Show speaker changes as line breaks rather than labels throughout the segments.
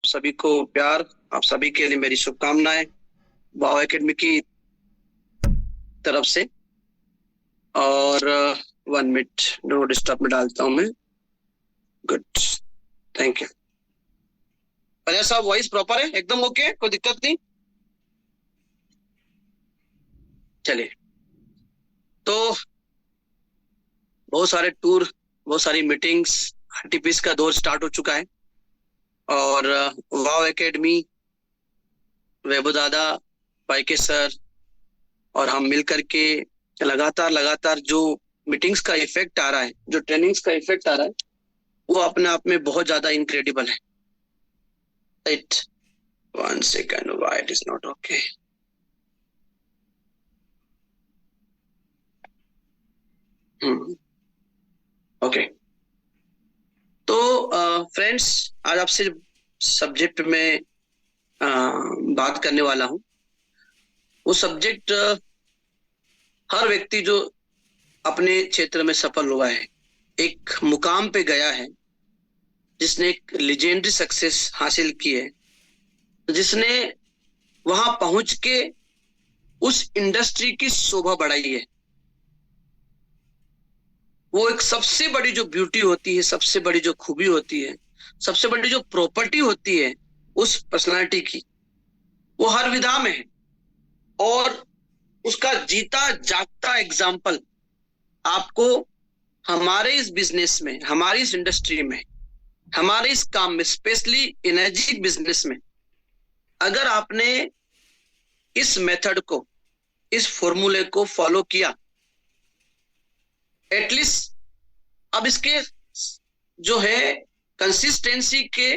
सभी को प्यार, आप सभी के लिए मेरी शुभकामनाएं वाव एकेडमी की तरफ से। और 1 मिनट नो डिस्टर्ब में डालता हूं मैं। Good, thank you. अजय साहब वॉइस प्रॉपर है, एकदम ओके, कोई दिक्कत नहीं। चलिए, तो बहुत सारे टूर, बहुत सारी मीटिंग्स, टीपीस का दौर स्टार्ट हो चुका है। और वाव एकेडमी, वैभव दादा, पाइके सर और हम मिलकर के लगातार जो मीटिंग्स का इफेक्ट आ रहा है, जो ट्रेनिंग्स का इफेक्ट आ रहा है, वो अपने आप में बहुत ज्यादा इनक्रेडिबल है। Right, 1 second, why it is not okay. Okay, तो फ्रेंड्स, आज आपसे सब्जेक्ट में बात करने वाला हूं। वो सब्जेक्ट हर व्यक्ति जो अपने क्षेत्र में सफल हुआ है, एक मुकाम पे गया है, जिसने एक लेजेंडरी सक्सेस हासिल की है, जिसने वहां पहुंच के उस इंडस्ट्री की शोभा बढ़ाई है, वो एक सबसे बड़ी जो ब्यूटी होती है, सबसे बड़ी जो खूबी होती है, सबसे बड़ी जो प्रॉपर्टी होती है उस पर्सनालिटी की, वो हर विधा में है। और उसका जीता जागता एग्जाम्पल आपको हमारे इस बिजनेस में, हमारी इस इंडस्ट्री में, हमारे इस काम में, स्पेशली एनर्जी बिजनेस में, अगर आपने इस मेथड को, इस फॉर्मूले को फॉलो किया, एटलीस्ट अब इसके जो है कंसिस्टेंसी के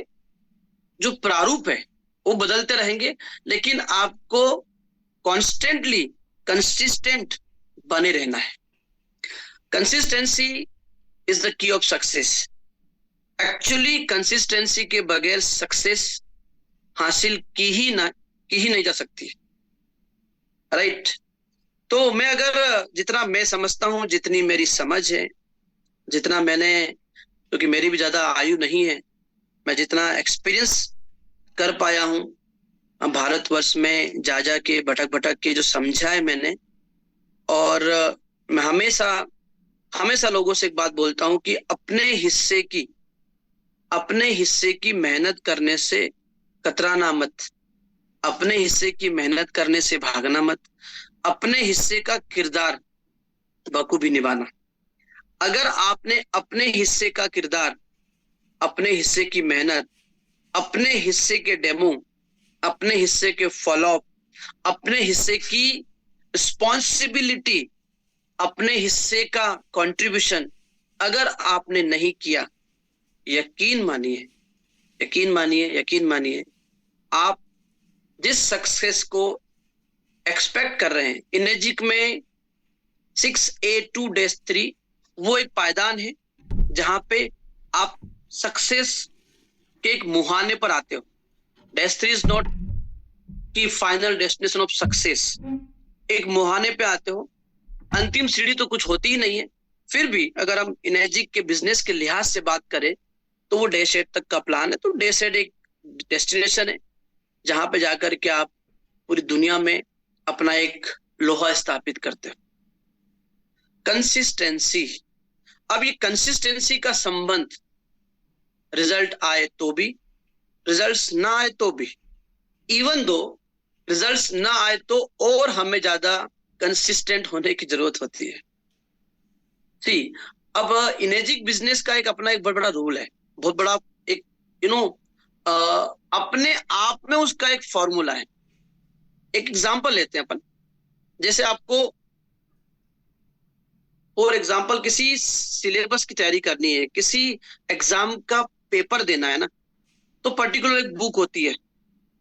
जो प्रारूप है वो बदलते रहेंगे, लेकिन आपको कॉन्स्टेंटली कंसिस्टेंट बने रहना है। Consistency is the key of success. Actually consistency के बगैर सक्सेस हासिल की ही नहीं जा सकती। राइट, तो मैं अगर जितना मैं समझता हूं, जितनी मेरी समझ है, जितना मैंने, क्योंकि मेरी भी ज्यादा आयु नहीं है, मैं जितना एक्सपीरियंस कर पाया हूं भारतवर्ष में जा जा के, भटक के जो समझा है मैंने, और मैं हमेशा लोगों से एक बात बोलता हूं कि अपने हिस्से की मेहनत करने से कतराना मत, अपने हिस्से की मेहनत करने से भागना मत, अपने हिस्से का किरदार बखूबी निभाना। अगर आपने अपने हिस्से का किरदार, अपने हिस्से की मेहनत, अपने हिस्से के डेमो, अपने हिस्से के फॉलोअप, अपने हिस्से की रिस्पॉन्सिबिलिटी, अपने हिस्से का कंट्रीब्यूशन अगर आपने नहीं किया, यकीन मानिए, आप जिस सक्सेस को एक्सपेक्ट कर रहे हैं, इनेजिक में 6A2-3 वो एक पायदान है जहां पे आप सक्सेस के एक मुहाने पर आते हो। -3 इज नॉट की फाइनल डेस्टिनेशन ऑफ सक्सेस, एक मुहाने पे आते हो। अंतिम सीढ़ी तो कुछ होती ही नहीं है। फिर भी अगर हम इनेजिक के बिजनेस के लिहाज से बात करें तो वो डे-8 तक का प्लान है। तो डे-8 एक डेस्टिनेशन है जहां पे जाकर के आप पूरी दुनिया में अपना एक लोहा स्थापित करते हो। कंसिस्टेंसी, अब ये कंसिस्टेंसी का संबंध रिजल्ट आए तो भी, रिजल्ट्स ना आए तो भी, इवन दो रिजल्ट्स ना आए तो और हमें ज्यादा कंसिस्टेंट होने की जरूरत होती है। सी, अब इनेजिक बिजनेस का एक अपना एक बहुत बड़ा रूल है, बहुत बड़ा एक अपने आप में उसका एक फॉर्मूला है। एक एग्जांपल लेते हैं अपन, जैसे आपको फॉर एग्जांपल किसी सिलेबस की तैयारी करनी है, किसी एग्जाम का पेपर देना है ना, तो पर्टिकुलर एक बुक होती है,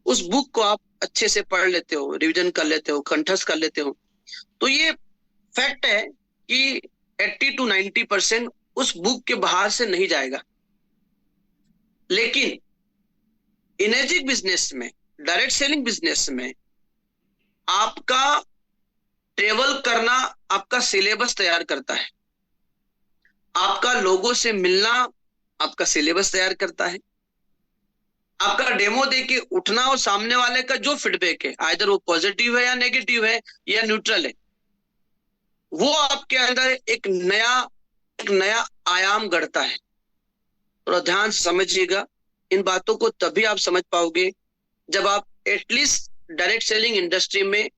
उस बुक को आप अच्छे से पढ़ लेते हो, रिवीजन कर लेते हो, कंठस्थ कर लेते हो, तो ये फैक्ट है कि 80 to 90% उस बुक के बाहर से नहीं जाएगा। लेकिन इनेजिक बिजनेस में, डायरेक्ट सेलिंग बिजनेस में आपका ट्रेवल करना आपका सिलेबस तैयार करता है, आपका लोगों से मिलना आपका सिलेबस तैयार करता है, आपका डेमो देके उठना और सामने वाले का जो फीडबैक है, आइदर वो पॉजिटिव है या नेगेटिव है या न्यूट्रल है, वो आपके अंदर एक नया आयाम गढ़ता है। थोड़ा ध्यान से समझिएगा, इन बातों को तभी आप समझ पाओगे जब आप एटलीस्ट डायरेक्ट सेलिंग इंडस्ट्री में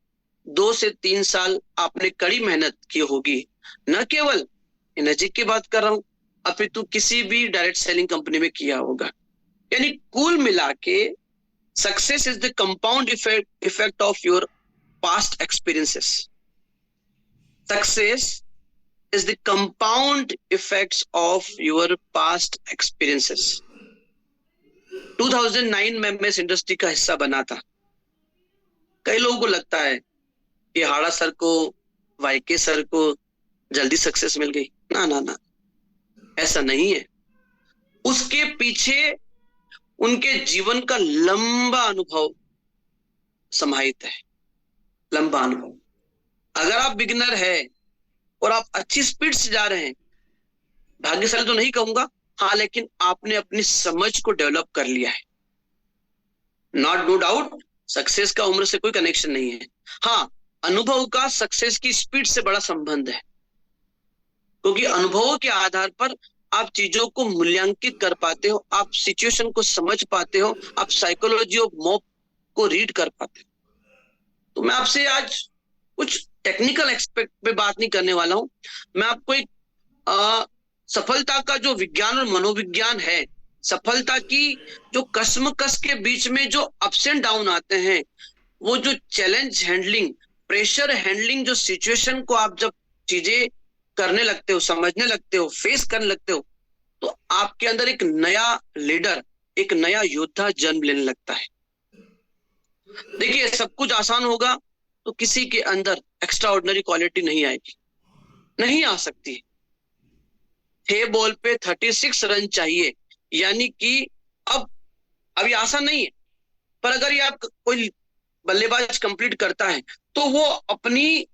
2 से 3 साल आपने कड़ी मेहनत की होगी। न केवल एनर्जी की बात कर रहा हूं, अपितु किसी भी डायरेक्ट सेलिंग कंपनी में किया होगा। यानी कुल मिला के success is the compound effect of your past experiences. Success is the compound effects of your past experiences. 2009 में मैं इस इंडस्ट्री का हिस्सा बना था। कई लोगों को लगता है कि हाड़ा सर को, वाईके सर को जल्दी सक्सेस मिल गई। ना ना ना, ऐसा नहीं है। उसके पीछे उनके जीवन का लंबा अनुभव समाहित है, लंबा अनुभव। अगर आप बिगिनर है और आप अच्छी स्पीड से जा रहे हैं, भाग्यशाली तो नहीं कहूंगा, हाँ, लेकिन आपने अपनी समझ को डेवलप कर लिया है। नॉट नो डाउट, सक्सेस का उम्र से कोई कनेक्शन नहीं है। हाँ, अनुभव का सक्सेस की स्पीड से बड़ा संबंध है, क्योंकि अनुभवों के आधार पर आप चीजों को मूल्यांकित कर पाते हो, आप सिचुएशन को समझ पाते हो, आप साइकोलॉजी ऑफ मॉब को रीड कर पाते हो। तो मैं आपसे आज कुछ टेक्निकल एक्सपेक्ट पे बात नहीं करने वाला हूं। मैं आपको एक सफलता का जो विज्ञान और मनोविज्ञान है, सफलता की जो कश्मकश के बीच में जो अप्स एंड डाउन आते हैं, वो जो चैलेंज हैंडलिंग, प्रेशर हैंडलिंग, जो सिचुएशन को आप जब चीजें करने लगते हो, समझने लगते हो, फेस करने लगते हो, तो आपके अंदर एक नया लीडर, एक नया योद्धा जन्म लेने लगता है। देखिए, सब कुछ आसान होगा तो किसी के अंदर एक्स्ट्रा ऑर्डिनरी क्वालिटी नहीं आएगी, नहीं आ सकती। 6 बॉल पे 36 रन चाहिए, यानी कि अभी आसान नहीं है, पर अगर ये आप कोई बल्लेबाज कंप्लीट करता है तो वो अपनी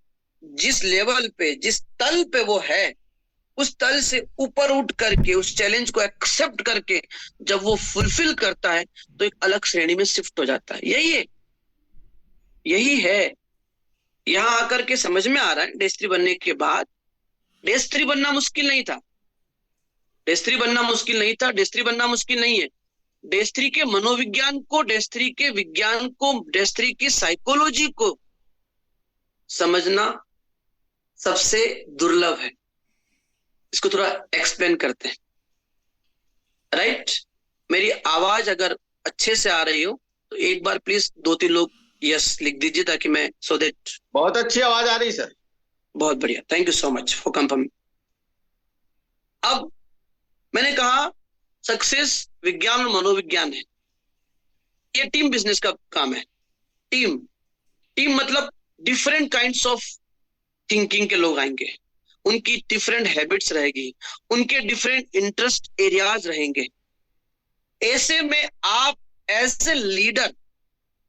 जिस लेवल पे, जिस तल पे वो है, उस तल से ऊपर उठ करके, उस चैलेंज को एक्सेप्ट करके जब वो फुलफिल करता है तो एक अलग श्रेणी में शिफ्ट हो जाता है। यही है। यहां आकर के समझ में आ रहा है, डेस्त्री बनने के बाद, डेस्त्री बनना मुश्किल नहीं था, डेस्त्री बनना मुश्किल नहीं था, डेस्त्री बनना मुश्किल नहीं है। डेस्त्री के मनोविज्ञान को, डेस्त्री के विज्ञान को, डेस्त्री की साइकोलॉजी को समझना सबसे दुर्लभ है। इसको थोड़ा एक्सप्लेन करते हैं, राइट? मेरी आवाज अगर अच्छे से आ रही हो तो एक बार प्लीज 2-3 लोग यस लिख दीजिए, ताकि मैं सो दैट।
बहुत अच्छी आवाज आ रही सर।
बहुत बढ़िया, thank you so much for confirming. अब मैंने कहा सक्सेस विज्ञान और मनोविज्ञान है, ये टीम बिजनेस का काम है। टीम मतलब डिफरेंट काइंड्स ऑफ थिंकिंग के लोग आएंगे, उनकी डिफरेंट हैबिट्स रहेगी, उनके डिफरेंट इंटरेस्ट एरियाज रहेंगे। ऐसे में आप एज ए लीडर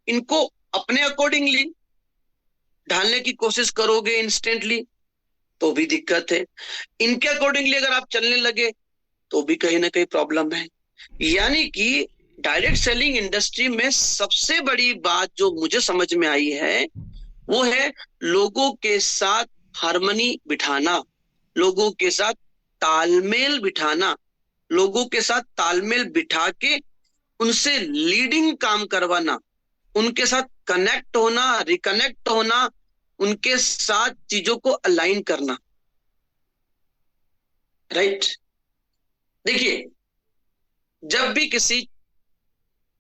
इनको अपने अकॉर्डिंगली ढालने की कोशिश करोगे इंस्टेंटली तो भी दिक्कत है, इनके अकॉर्डिंगली अगर आप चलने लगे तो भी कहीं ना कहीं प्रॉब्लम है। यानी कि डायरेक्ट सेलिंग इंडस्ट्री में सबसे बड़ी बात जो मुझे समझ में आई है वो है लोगों के साथ हार्मनी बिठाना, लोगों के साथ तालमेल बिठाना, लोगों के साथ तालमेल बिठा के उनसे लीडिंग काम करवाना, उनके साथ कनेक्ट होना, रिकनेक्ट होना, उनके साथ चीजों को अलाइन करना, राइट? देखिए, जब भी किसी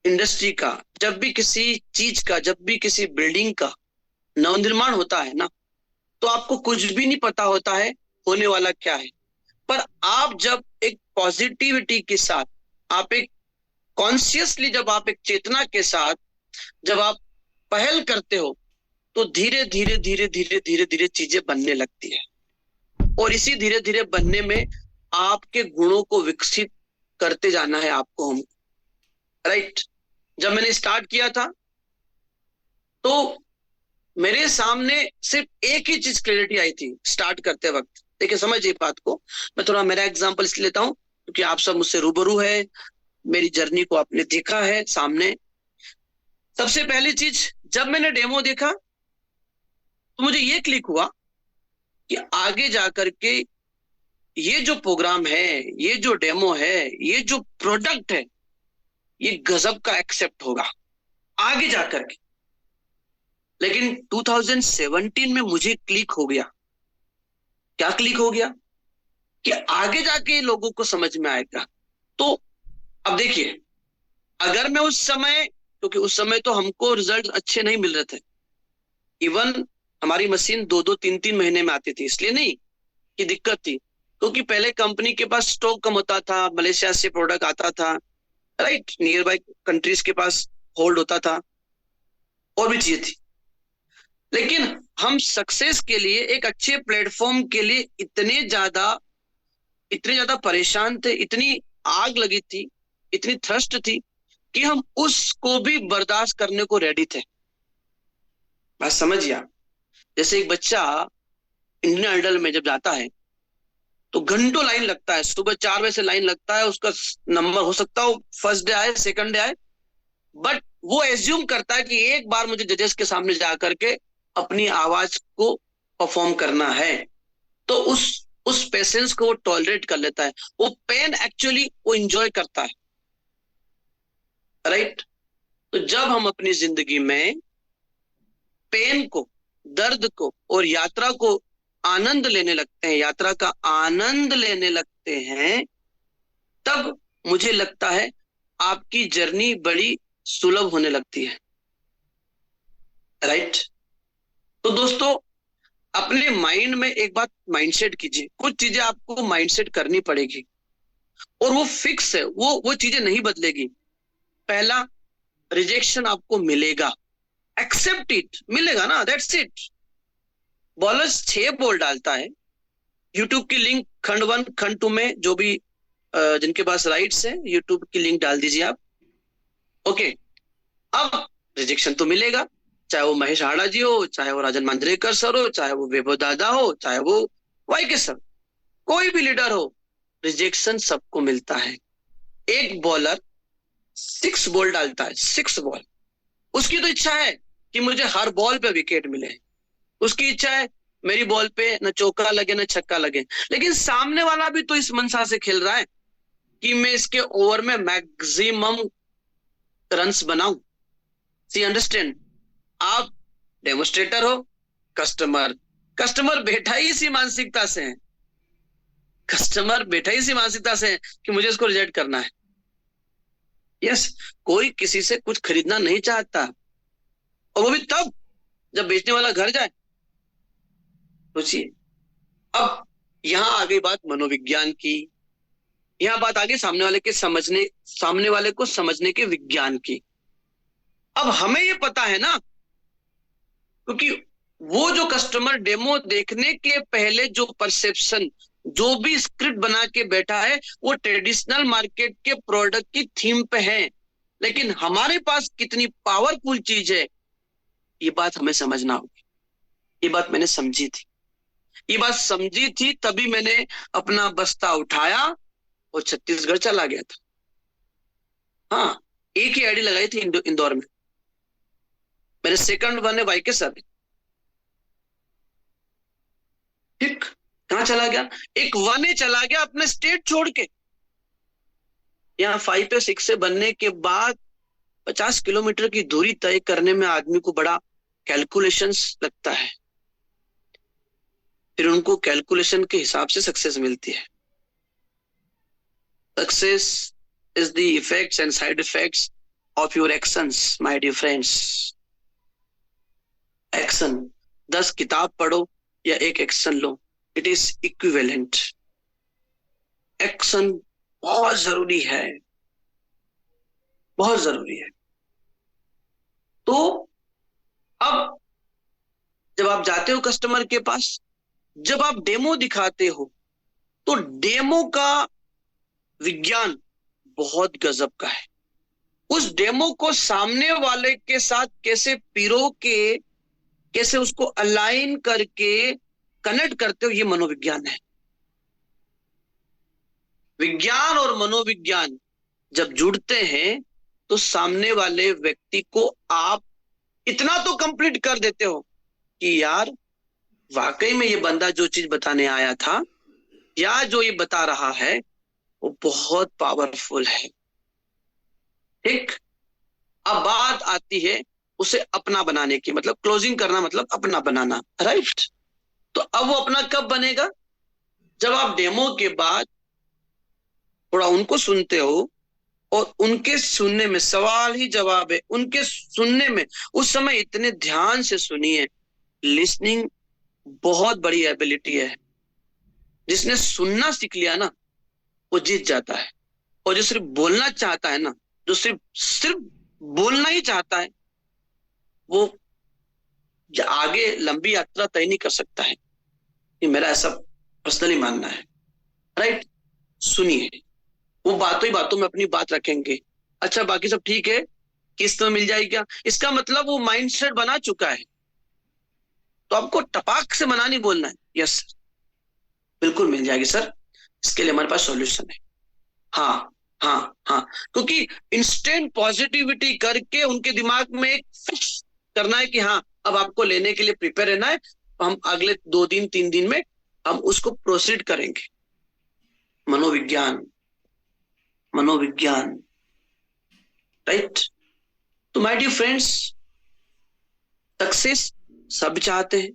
इंडस्ट्री का, जब भी किसी चीज का, जब भी किसी बिल्डिंग का नवनिर्माण होता है ना, तो आपको कुछ भी नहीं पता होता है होने वाला क्या है। पर आप जब एक पॉजिटिविटी के साथ, आप एक कॉन्शियसली, जब आप एक चेतना के साथ जब आप पहल करते हो तो धीरे धीरे धीरे धीरे धीरे धीरे चीजें बनने लगती है, और इसी धीरे धीरे बनने में आपके गुणों को विकसित करते जाना है आपको, हम, राइट? जब मैंने स्टार्ट किया था तो मेरे सामने सिर्फ एक ही चीज क्लैरिटी आई थी स्टार्ट करते वक्त। देखिए, समझिए बात को, मैं थोड़ा मेरा एग्जांपल इसलिए लेता हूं क्योंकि आप सब मुझसे रूबरू है, मेरी जर्नी को आपने देखा है सामने। सबसे पहली चीज, जब मैंने डेमो देखा तो मुझे ये क्लिक हुआ कि आगे जाकर के ये जो प्रोग्राम है, ये जो डेमो है, ये जो प्रोडक्ट है, ये गजब का एक्सेप्ट होगा आगे जाकर के। लेकिन 2017 में मुझे क्लिक हो गया। क्या क्लिक हो गया? कि आगे जाके लोगों को समझ में आएगा। तो अब देखिए, अगर मैं उस समय, क्योंकि उस समय तो हमको रिजल्ट अच्छे नहीं मिल रहे थे, इवन हमारी मशीन 2-2, 3-3 महीने में आती थी, इसलिए नहीं कि दिक्कत थी, क्योंकि पहले कंपनी के पास स्टॉक कम होता था, मलेशिया से प्रोडक्ट आता था, राइट, नियर बाय कंट्रीज के पास होल्ड होता था, और भी चीजें थी। लेकिन हम सक्सेस के लिए, एक अच्छे प्लेटफॉर्म के लिए इतने ज्यादा परेशान थे, इतनी आग लगी थी, इतनी थर्स्ट थी कि हम उसको भी बर्दाश्त करने को रेडी थे। बात समझिए आप। जैसे एक बच्चा इंडियन आइडल में जब जाता है तो घंटों लाइन लगता है, सुबह 4 बजे से लाइन लगता है, उसका नंबर हो सकता हो फर्स्ट डे आए, सेकंड डे आए, बट वो एज्यूम करता है कि एक बार मुझे जजेस के सामने जाकर के अपनी आवाज को परफॉर्म करना है। तो उस पेशेंस को वो टॉलरेट कर लेता है, वो पेन एक्चुअली वो इंजॉय करता है, राइट। तो जब हम अपनी जिंदगी में पेन को, दर्द को और यात्रा को आनंद लेने लगते हैं, यात्रा का आनंद लेने लगते हैं, तब मुझे लगता है आपकी जर्नी बड़ी सुलभ होने लगती है, राइट। तो दोस्तों, अपने माइंड में एक बात माइंडसेट कीजिए, कुछ चीजें आपको माइंडसेट करनी पड़ेगी और वो फिक्स है, वो चीजें नहीं बदलेगी। पहला, रिजेक्शन आपको मिलेगा, एक्सेप्ट इट, मिलेगा ना, दैट्स इट। बॉलर्स 6 बॉल डालता है। यूट्यूब की लिंक खंड 1 खंड 2 में, जो भी जिनके पास राइट्स है, यूट्यूब की लिंक डाल दीजिए आप। ओके, अब रिजेक्शन तो मिलेगा, चाहे वो महेश हाड़ा जी हो, चाहे वो राजन मांजरेकर सर हो, चाहे वो वैभव दादा हो, चाहे वो वाई के सर, कोई भी लीडर हो, रिजेक्शन सबको मिलता है। एक बॉलर 6 बॉल डालता है, 6 बॉल, उसकी तो इच्छा है कि मुझे हर बॉल पे विकेट मिले, उसकी इच्छा है मेरी बॉल पे न चौका लगे न छक्का लगे। लेकिन सामने वाला भी तो इस मनसा से खेल रहा है कि मैं इसके ओवर में मैक्सिमम रन्स बनाऊं। सी अंडरस्टैंड? आप डेमोस्ट्रेटर हो, कस्टमर बैठा ही इसी मानसिकता से है, कस्टमर बैठा ही इसी मानसिकता से है कि मुझे इसको रिजेक्ट करना है। यस, कोई किसी से कुछ खरीदना नहीं चाहता, और वो भी तब जब बेचने वाला घर जाए। सोचिए, अब यहां आ गई बात मनोविज्ञान की, यहां बात आ गई सामने वाले को समझने के विज्ञान की। अब हमें ये पता है ना, क्योंकि वो जो कस्टमर डेमो देखने के पहले जो परसेप्शन, जो भी स्क्रिप्ट बना के बैठा है, वो ट्रेडिशनल मार्केट के प्रोडक्ट की थीम पे है। लेकिन हमारे पास कितनी पावरफुल चीज है, ये बात हमें समझना होगी। ये बात मैंने समझी थी, ये बात समझी थी, तभी मैंने अपना बस्ता उठाया और छत्तीसगढ़ चला गया था। हाँ, एक ही आईडी लगाई थी इंदौर में, मेरे सेकंड वन है वाई के सर। ठीक, कहां चला गया? एक वन ही चला गया अपने स्टेट छोड़ के। यहाँ 5 या 6 से बनने के बाद 50 किलोमीटर की दूरी तय करने में आदमी को बड़ा कैलकुलेशंस लगता है, फिर उनको कैलकुलेशन के हिसाब से सक्सेस मिलती है। Success is the effects and side effects of your actions, my dear friends. Action, 10 किताब पढ़ो या एक एक्शन लो, इट इज इक्विवेलेंट। एक्शन बहुत जरूरी है, बहुत जरूरी है। तो अब जब आप जाते हो कस्टमर के पास, जब आप डेमो दिखाते हो, तो डेमो का विज्ञान बहुत गजब का है। उस डेमो को सामने वाले के साथ कैसे पिरो के, कैसे उसको अलाइन करके कनेक्ट करते हो, ये मनोविज्ञान है। विज्ञान और मनोविज्ञान जब जुड़ते हैं तो सामने वाले व्यक्ति को आप इतना तो कंप्लीट कर देते हो कि यार वाकई में ये बंदा जो चीज बताने आया था या जो ये बता रहा है वो बहुत पावरफुल है। ठीक। अब बात आती है उसे अपना बनाने की, मतलब क्लोजिंग करना, मतलब अपना बनाना, राइट। तो अब वो अपना कब बनेगा? जब आप डेमो के बाद थोड़ा उनको सुनते हो और उनके सुनने में सवाल ही जवाब है, उनके सुनने में उस समय इतने ध्यान से सुनिए। लिसनिंग बहुत बड़ी एबिलिटी है। जिसने सुनना सीख लिया ना वो जीत जाता है, और जो सिर्फ बोलना चाहता है ना, जो सिर्फ सिर्फ बोलना ही चाहता है, वो आगे लंबी यात्रा तय नहीं कर सकता है। ये मेरा ऐसा पर्सनली मानना है, राइट। सुनिए, वो बातों ही बातों में अपनी बात रखेंगे। अच्छा बाकी सब ठीक है, किस्त में मिल जाएगी क्या? इसका मतलब वो माइंडसेट बना चुका है। तो आपको टपाक से मना नहीं बोलना है, यस सर बिल्कुल मिल जाएगी सर, इसके लिए हमारे पास सॉल्यूशन है। हाँ हाँ हाँ, क्योंकि इंस्टेंट पॉजिटिविटी करके उनके दिमाग में एक फिक्स करना है कि हाँ अब आपको लेने के लिए प्रिपेयर रहना है, हम अगले 2 दिन 3 दिन में हम उसको प्रोसीड करेंगे। मनोविज्ञान, मनोविज्ञान, राइट। तो माय डियर फ्रेंड्स, सक्सेस सब चाहते हैं,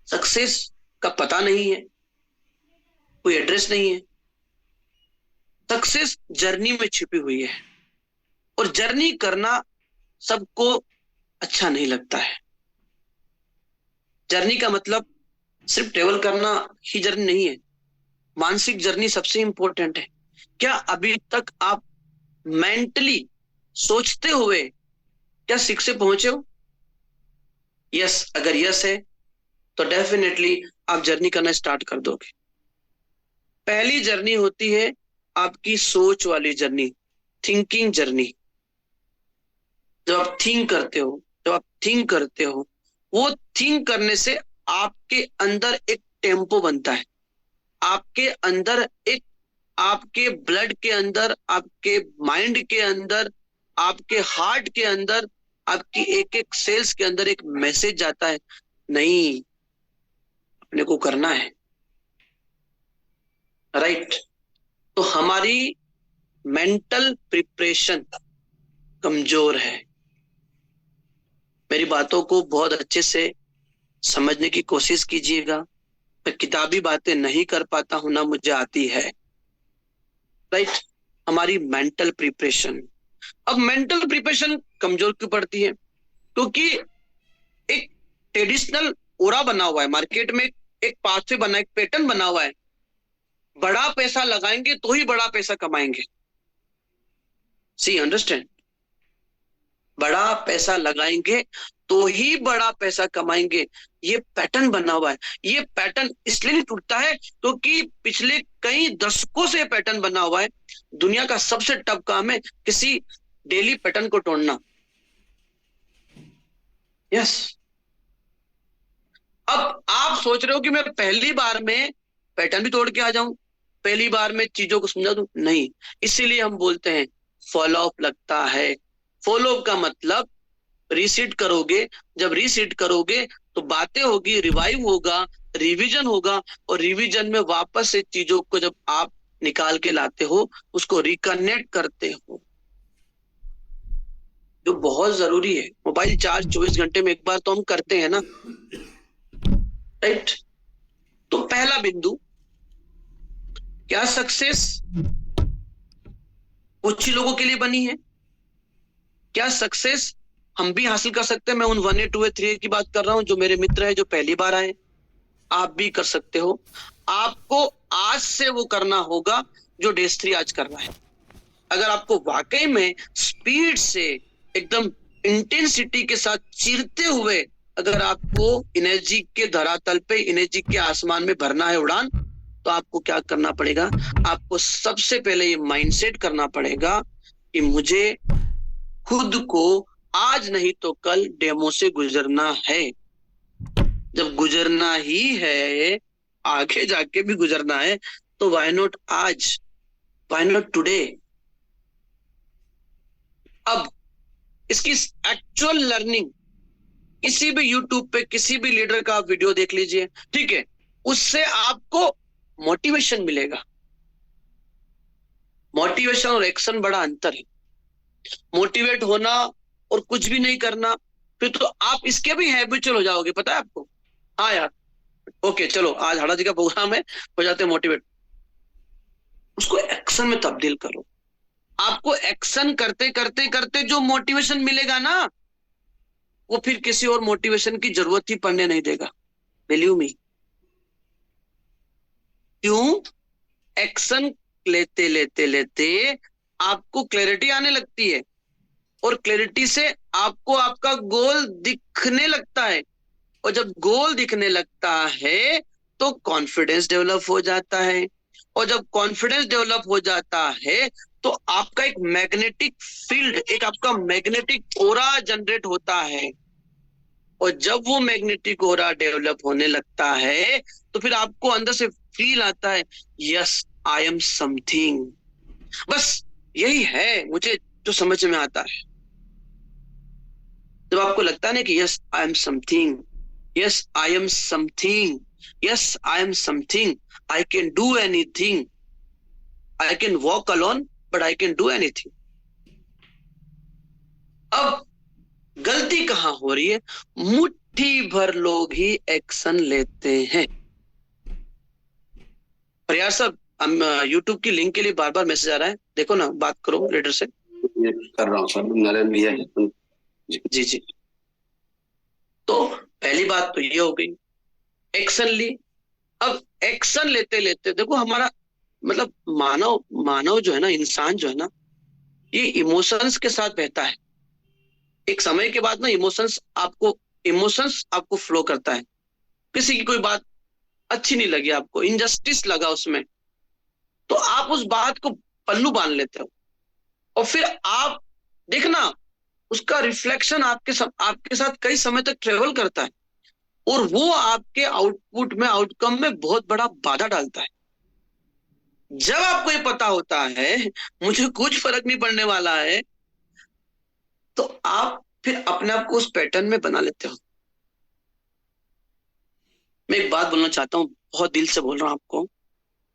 सक्सेस का पता नहीं है, कोई एड्रेस नहीं है। सक्सेस जर्नी में छिपी हुई है, और जर्नी करना सबको अच्छा नहीं लगता है। जर्नी का मतलब सिर्फ ट्रेवल करना ही जर्नी नहीं है, मानसिक जर्नी सबसे इंपॉर्टेंट है। क्या अभी तक आप मेंटली सोचते हुए क्या सिक्स से पहुंचे हो? यस, अगर यस है तो डेफिनेटली आप जर्नी करना स्टार्ट कर दोगे। पहली जर्नी होती है आपकी सोच वाली जर्नी, थिंकिंग जर्नी। जब आप थिंक करते हो, जब आप थिंक करते हो, वो थिंक करने से आपके अंदर एक टेम्पो बनता है, आपके अंदर एक, आपके ब्लड के अंदर, आपके माइंड के अंदर, आपके हार्ट के अंदर, आपकी एक एक सेल्स के अंदर एक मैसेज जाता है, नहीं अपने को करना है, राइट। तो हमारी मेंटल प्रिपरेशन कमजोर है। मेरी बातों को बहुत अच्छे से समझने की कोशिश कीजिएगा। मैं किताबी बातें नहीं कर पाता हूं, ना मुझे आती है, राइट। हमारी मेंटल प्रिपरेशन, अब मेंटल प्रिपरेशन कमजोर क्यों पड़ती है? क्योंकि एक ट्रेडिशनल ओरा बना हुआ है मार्केट में, एक पाथवे बना, एक पैटर्न बना हुआ है, बड़ा पैसा लगाएंगे तो ही बड़ा पैसा कमाएंगे। सी अंडरस्टैंड? बड़ा पैसा लगाएंगे तो ही बड़ा पैसा कमाएंगे, ये पैटर्न बना हुआ है। ये पैटर्न इसलिए नहीं टूटता है क्योंकि पिछले कई दशकों से पैटर्न बना हुआ है। दुनिया का सबसे टफ काम है किसी डेली पैटर्न को तोड़ना। यस। अब आप सोच रहे हो कि मैं पहली बार में पैटर्न भी तोड़ के आ जाऊं, पहली बार में चीजों को समझा दूं? नहीं। इसीलिए हम बोलते हैं फॉलो अप लगता है। फॉलो अप का मतलब रीसीट करोगे, जब रीसीट करोगे तो बातें होगी, रिवाइव होगा, रिवीजन होगा, और रिवीजन में वापस से चीजों को जब आप निकाल के लाते हो, उसको रिकनेक्ट करते हो, जो बहुत जरूरी है। मोबाइल चार्ज 24 घंटे में एक बार तो हम करते हैं ना, राइट। तो पहला बिंदु, क्या सक्सेस कुछ ही लोगों के लिए बनी है? क्या सक्सेस हम भी हासिल कर सकते हैं? मैं उन 1A 2A 3A की बात कर रहा हूं जो मेरे मित्र हैं, जो पहली बार आए। आप भी कर सकते हो। आपको आज से वो करना होगा जो डेज 3 आज कर रहा है। अगर आपको वाकई में स्पीड से, एकदम इंटेंसिटी के साथ चीरते हुए, अगर आपको एनर्जी के धरातल पे, एनर्जी के आसमान में भरना है उड़ान, तो आपको क्या करना पड़ेगा? आपको सबसे पहले ये माइंडसेट करना पड़ेगा कि मुझे खुद को आज नहीं तो कल डेमो से गुजरना है। जब गुजरना ही है, आगे जाके भी गुजरना है, तो व्हाई नॉट आज, व्हाई नॉट टुडे? अब इसकी एक्चुअल लर्निंग किसी भी यूट्यूब पे किसी भी लीडर का आप वीडियो देख लीजिए, ठीक है, उससे आपको मोटिवेशन मिलेगा। मोटिवेशन और एक्शन बड़ा अंतर है। मोटिवेट होना और कुछ भी नहीं करना, फिर तो आप इसके भी हैबिचुअल हो जाओगे, पता है आपको। हाँ यार, ओके चलो आज हाड़ा जी का प्रोग्राम है, हो जाते हैं मोटिवेट। उसको एक्शन में तब्दील करो। आपको एक्शन करते करते करते जो मोटिवेशन मिलेगा ना, वो फिर किसी और मोटिवेशन की जरूरत ही पड़ने नहीं देगा। Believe me. क्यों? एक्शन लेते लेते लेते आपको क्लैरिटी आने लगती है, और क्लैरिटी से आपको आपका गोल दिखने लगता है, और जब गोल दिखने लगता है तो कॉन्फिडेंस डेवलप हो जाता है, और जब कॉन्फिडेंस डेवलप हो जाता है तो आपका एक मैग्नेटिक फील्ड, एक आपका मैग्नेटिक ओरा जनरेट होता है, और जब वो मैग्नेटिक ओरा डेवलप होने लगता है तो फिर आपको अंदर से फील आता है, यस आई एम समथिंग। बस यही है मुझे जो समझ में आता है। जब आपको लगता है ना कि yes I am something, yes I am something, yes I am something, I can do anything, I can walk alone but I can do anything. अब गलती कहां हो रही है? मुट्ठी भर लोग ही एक्शन लेते हैं। और यार साहब, हम यूट्यूब की लिंक के लिए बार बार मैसेज आ रहा है, देखो ना, बात करो लीडर से।
कर रहा हूँ सर, नरेंद्र भैया है।
जी जी। तो पहली बात तो ये हो गई, एक्शन ली। अब एक्शन लेते लेते देखो हमारा मतलब मानव मानव जो है ना, इंसान जो है ना, ये इमोशंस के साथ बहता है। एक समय के बाद ना इमोशंस आपको फ्लो करता है। किसी की कोई बात अच्छी नहीं लगी, आपको इनजस्टिस लगा उसमें, तो आप उस बात को पल्लू बांध लेते हो, और फिर आप देखना उसका रिफ्लेक्शन आपके साथ कई समय तक ट्रेवल करता है, और वो आपके आउटपुट में, आउटकम में बहुत बड़ा बाधा डालता है। जब आपको ये पता होता है मुझे कुछ फर्क नहीं पड़ने वाला है, तो आप फिर अपने आप को उस पैटर्न में बना लेते हो। मैं एक बात बोलना चाहता हूं, बहुत दिल से बोल रहा हूं आपको,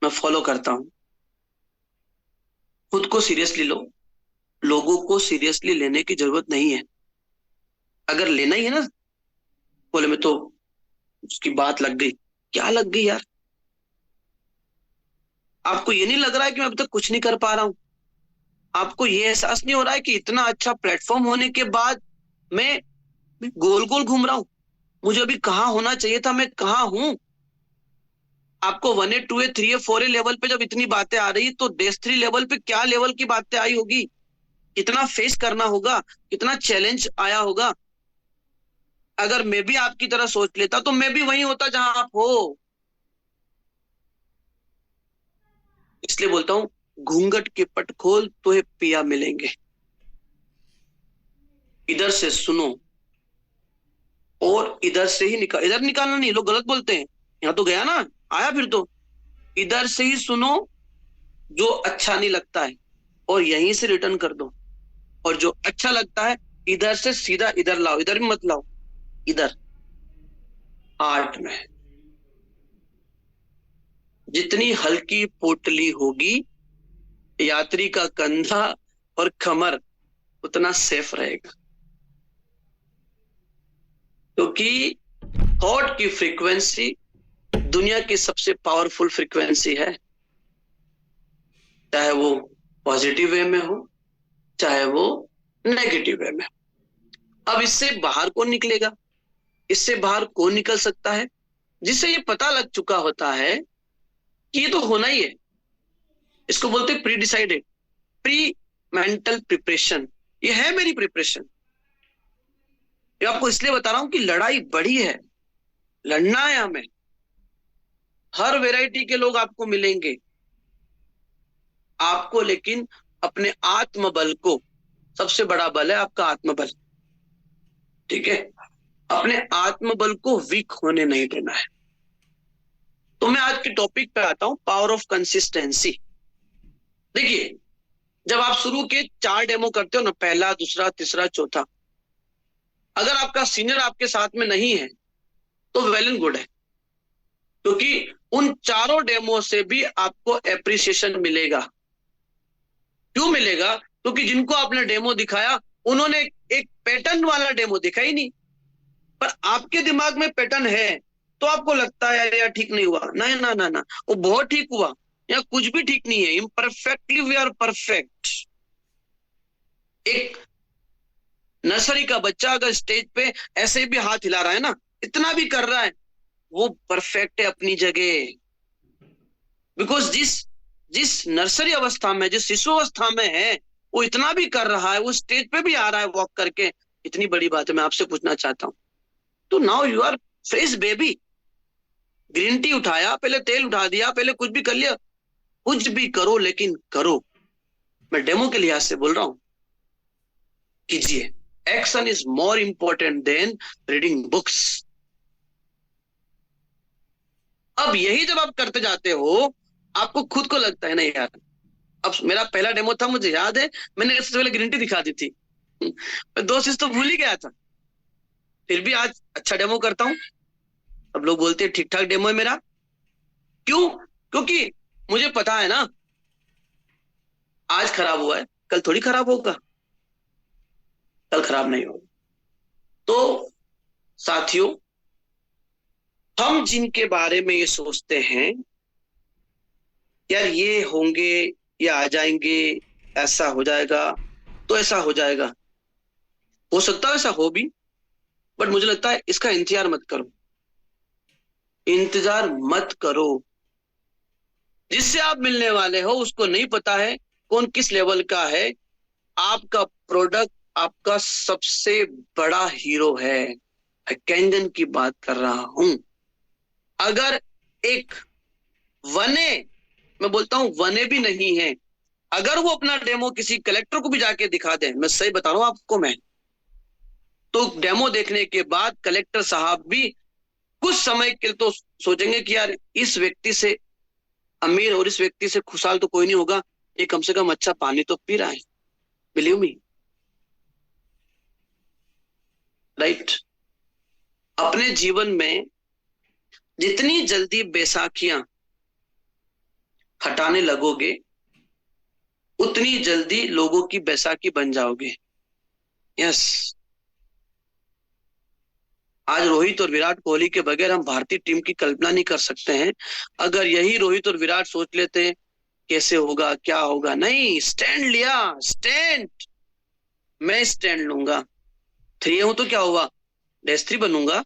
मैं फॉलो करता हूं। खुद को सीरियसली लो, लोगों को सीरियसली लेने की जरूरत नहीं है। अगर लेना ही है ना, बोले मैं तो उसकी बात लग गई, क्या लग गई यार? आपको ये नहीं लग रहा है कि मैं अभी तक कुछ नहीं कर पा रहा हूं? आपको ये एहसास नहीं हो रहा है कि इतना अच्छा प्लेटफॉर्म होने के बाद मैं गोल गोल घूम रहा हूं? मुझे अभी कहाँ होना चाहिए था, मैं कहाँ हूं? आपको 1A 2A 3A 4A level पे जब इतनी बातें आ रही, तो डेस 3 लेवल पे क्या लेवल की बातें आई होगी? कितना फेस करना होगा, कितना चैलेंज आया होगा। अगर मैं भी आपकी तरह सोच लेता तो मैं भी वहीं होता जहां आप हो। इसलिए बोलता हूं, घूंघट के पट खोल तो है पिया मिलेंगे। इधर से सुनो और इधर से ही इधर निकालना नहीं, लोग गलत बोलते हैं। यहाँ तो गया ना, आया फिर तो। इधर से ही सुनो जो अच्छा नहीं लगता है, और यहीं से रिटर्न कर दो। और जो अच्छा लगता है इधर से सीधा इधर लाओ, इधर भी मत लाओ, इधर हार्ट में। जितनी हल्की पोटली होगी यात्री का कंधा और कमर, उतना सेफ रहेगा। क्योंकि थॉट की फ्रीक्वेंसी दुनिया की सबसे पावरफुल फ्रीक्वेंसी है, चाहे वो पॉजिटिव वे में हो, चाहे वो नेगेटिव वे में। अब इससे बाहर कौन निकलेगा? इससे बाहर कौन निकल सकता है? जिसे ये पता लग चुका होता है कि ये तो होना ही है। इसको बोलते हैं pre decided, pre mental preparation. ये है मेरी प्रिपरेशन। ये आपको इसलिए बता रहा हूं कि लड़ाई बड़ी है, लड़ना है हमें। हर वैरायटी के लोग आपको मिलेंगे, आपको लेकिन अपने आत्मबल को, सबसे बड़ा बल है आपका आत्मबल, ठीक है, अपने आत्मबल को वीक होने नहीं देना है। तो मैं आज के टॉपिक पे आता हूं, पावर ऑफ कंसिस्टेंसी। देखिए, जब आप शुरू के 4 डेमो करते हो ना, पहला, दूसरा, तीसरा, चौथा, अगर आपका सीनियर आपके साथ में नहीं है तो वेल एंड गुड है, क्योंकि उन चारों डेमो से भी आपको एप्रिसिएशन मिलेगा। क्यों मिलेगा? क्योंकि जिनको आपने डेमो दिखाया उन्होंने एक पैटर्न वाला डेमो दिखा ही नहीं, पर आपके दिमाग में पैटर्न है तो आपको लगता है यार ठीक नहीं हुआ। नहीं, ना ना ना, वो बहुत ठीक हुआ, या कुछ भी ठीक नहीं है, इम्परफेक्टली वी आर परफेक्ट। एक नर्सरी का बच्चा अगर स्टेज पे ऐसे भी हाथ हिला रहा है ना, इतना भी कर रहा है, वो परफेक्ट है अपनी जगह। बिकॉज जिस जिस नर्सरी अवस्था में, जिस शिशु अवस्था में है, वो इतना भी कर रहा है, वो स्टेज पे भी आ रहा है वॉक करके, इतनी बड़ी बात है। मैं आपसे पूछना चाहता हूँ, तो now you are fresh baby. Green tea उठाया, पहले तेल उठा दिया, पहले कुछ भी कर लिया, कुछ भी करो लेकिन करो। मैं डेमो के लिहाज से बोल रहा हूं, कीजिए। Action is more important than reading books. अब यही जब आप करते जाते हो, आपको खुद को लगता है, नहीं यार, अब मेरा पहला डेमो था, मुझे याद है मैंने सबसे पहले ग्रीन टी दिखा दी थी, मैं 2 चीज तो भूल ही गया था, फिर भी आज अच्छा डेमो करता हूं। अब लोग बोलते हैं ठीक ठाक डेमो है मेरा। क्यों? क्योंकि मुझे पता है ना, आज खराब हुआ है, कल थोड़ी खराब होगा, कल खराब नहीं होगा। तो साथियों, हम जिनके बारे में ये सोचते हैं, यार ये होंगे, ये आ जाएंगे, ऐसा हो जाएगा, तो ऐसा हो जाएगा, हो सकता है ऐसा हो भी, बट मुझे लगता है इसका इंतजार मत करो, इंतजार मत करो। जिससे आप मिलने वाले हो उसको नहीं पता है कौन किस लेवल का है। आपका प्रोडक्ट आपका सबसे बड़ा हीरो है। कैंगन की बात कर रहा हूं। अगर एक वने, मैं बोलता हूं वने भी नहीं है, अगर वो अपना डेमो किसी कलेक्टर को भी जाके दिखा दे, मैं सही बता रहा हूं आपको, मैं तो डेमो देखने के बाद कलेक्टर साहब भी कुछ समय के लिए तो सोचेंगे कि यार इस व्यक्ति से अमीर और इस व्यक्ति से खुशहाल तो कोई नहीं होगा, ये कम से कम अच्छा पानी तो पी रहा है। Believe me, right. अपने जीवन में जितनी जल्दी बैसाखियां हटाने लगोगे, उतनी जल्दी लोगों की बैसाखी बन जाओगे। यस, आज रोहित और विराट कोहली के बगैर हम भारतीय टीम की कल्पना नहीं कर सकते हैं। अगर यही रोहित और विराट सोच लेते कैसे होगा, क्या होगा, नहीं, स्टैंड लिया, स्टैंड, मैं स्टैंड लूंगा। 3 हूं तो क्या हुआ, -3 बनूंगा।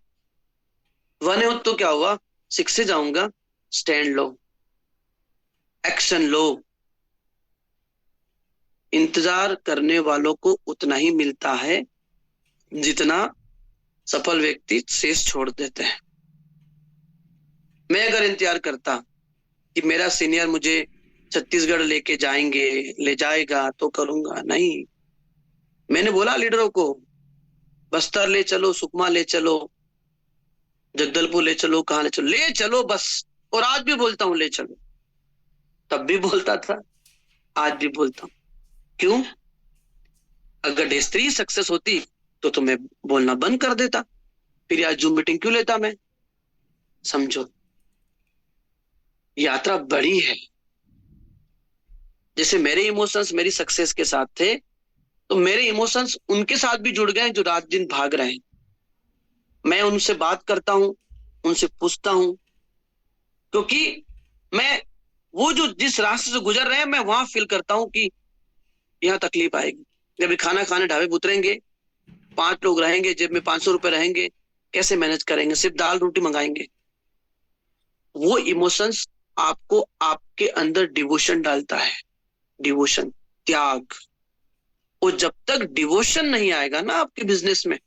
1 हूं तो क्या हुआ, 6 से जाऊंगा। स्टैंड लो, एक्शन लो। इंतजार करने वालों को उतना ही मिलता है जितना सफल व्यक्ति शेष छोड़ देते हैं। मैं अगर इंतजार करता कि मेरा सीनियर मुझे छत्तीसगढ़ लेके जाएंगे, ले जाएगा, तो करूंगा नहीं। मैंने बोला लीडरों को, बस्तर ले चलो, सुकमा ले चलो, जगदलपुर ले चलो, कहाँ ले चलो बस। और आज भी बोलता हूँ ले चलो, तब भी बोलता था, आज भी बोलता हूँ। क्यों? अगर डेस्त्री सक्सेस होती तो मैं बोलना बंद कर देता, फिर आज जूम मीटिंग क्यों लेता मैं? समझो, यात्रा बड़ी है। जैसे मेरे इमोशंस मेरी सक्सेस के साथ थे, तो मेरे इमोशंस उनके साथ भी जुड़ गए जो रात दिन भाग रहे हैं। मैं उनसे बात करता हूं, उनसे पूछता हूं, क्योंकि मैं वो जो जिस रास्ते से गुजर रहे हैं, मैं वहां फील करता हूं कि यहाँ तकलीफ आएगी। जब खाना खाने ढाबे उतरेंगे, 5 लोग रहेंगे, जेब में 500 रुपए रहेंगे, कैसे मैनेज करेंगे? सिर्फ दाल रोटी मंगाएंगे। वो इमोशंस आपको आपके अंदर डिवोशन डालता है, डिवोशन, त्याग। और जब तक डिवोशन नहीं आएगा ना आपके बिजनेस में,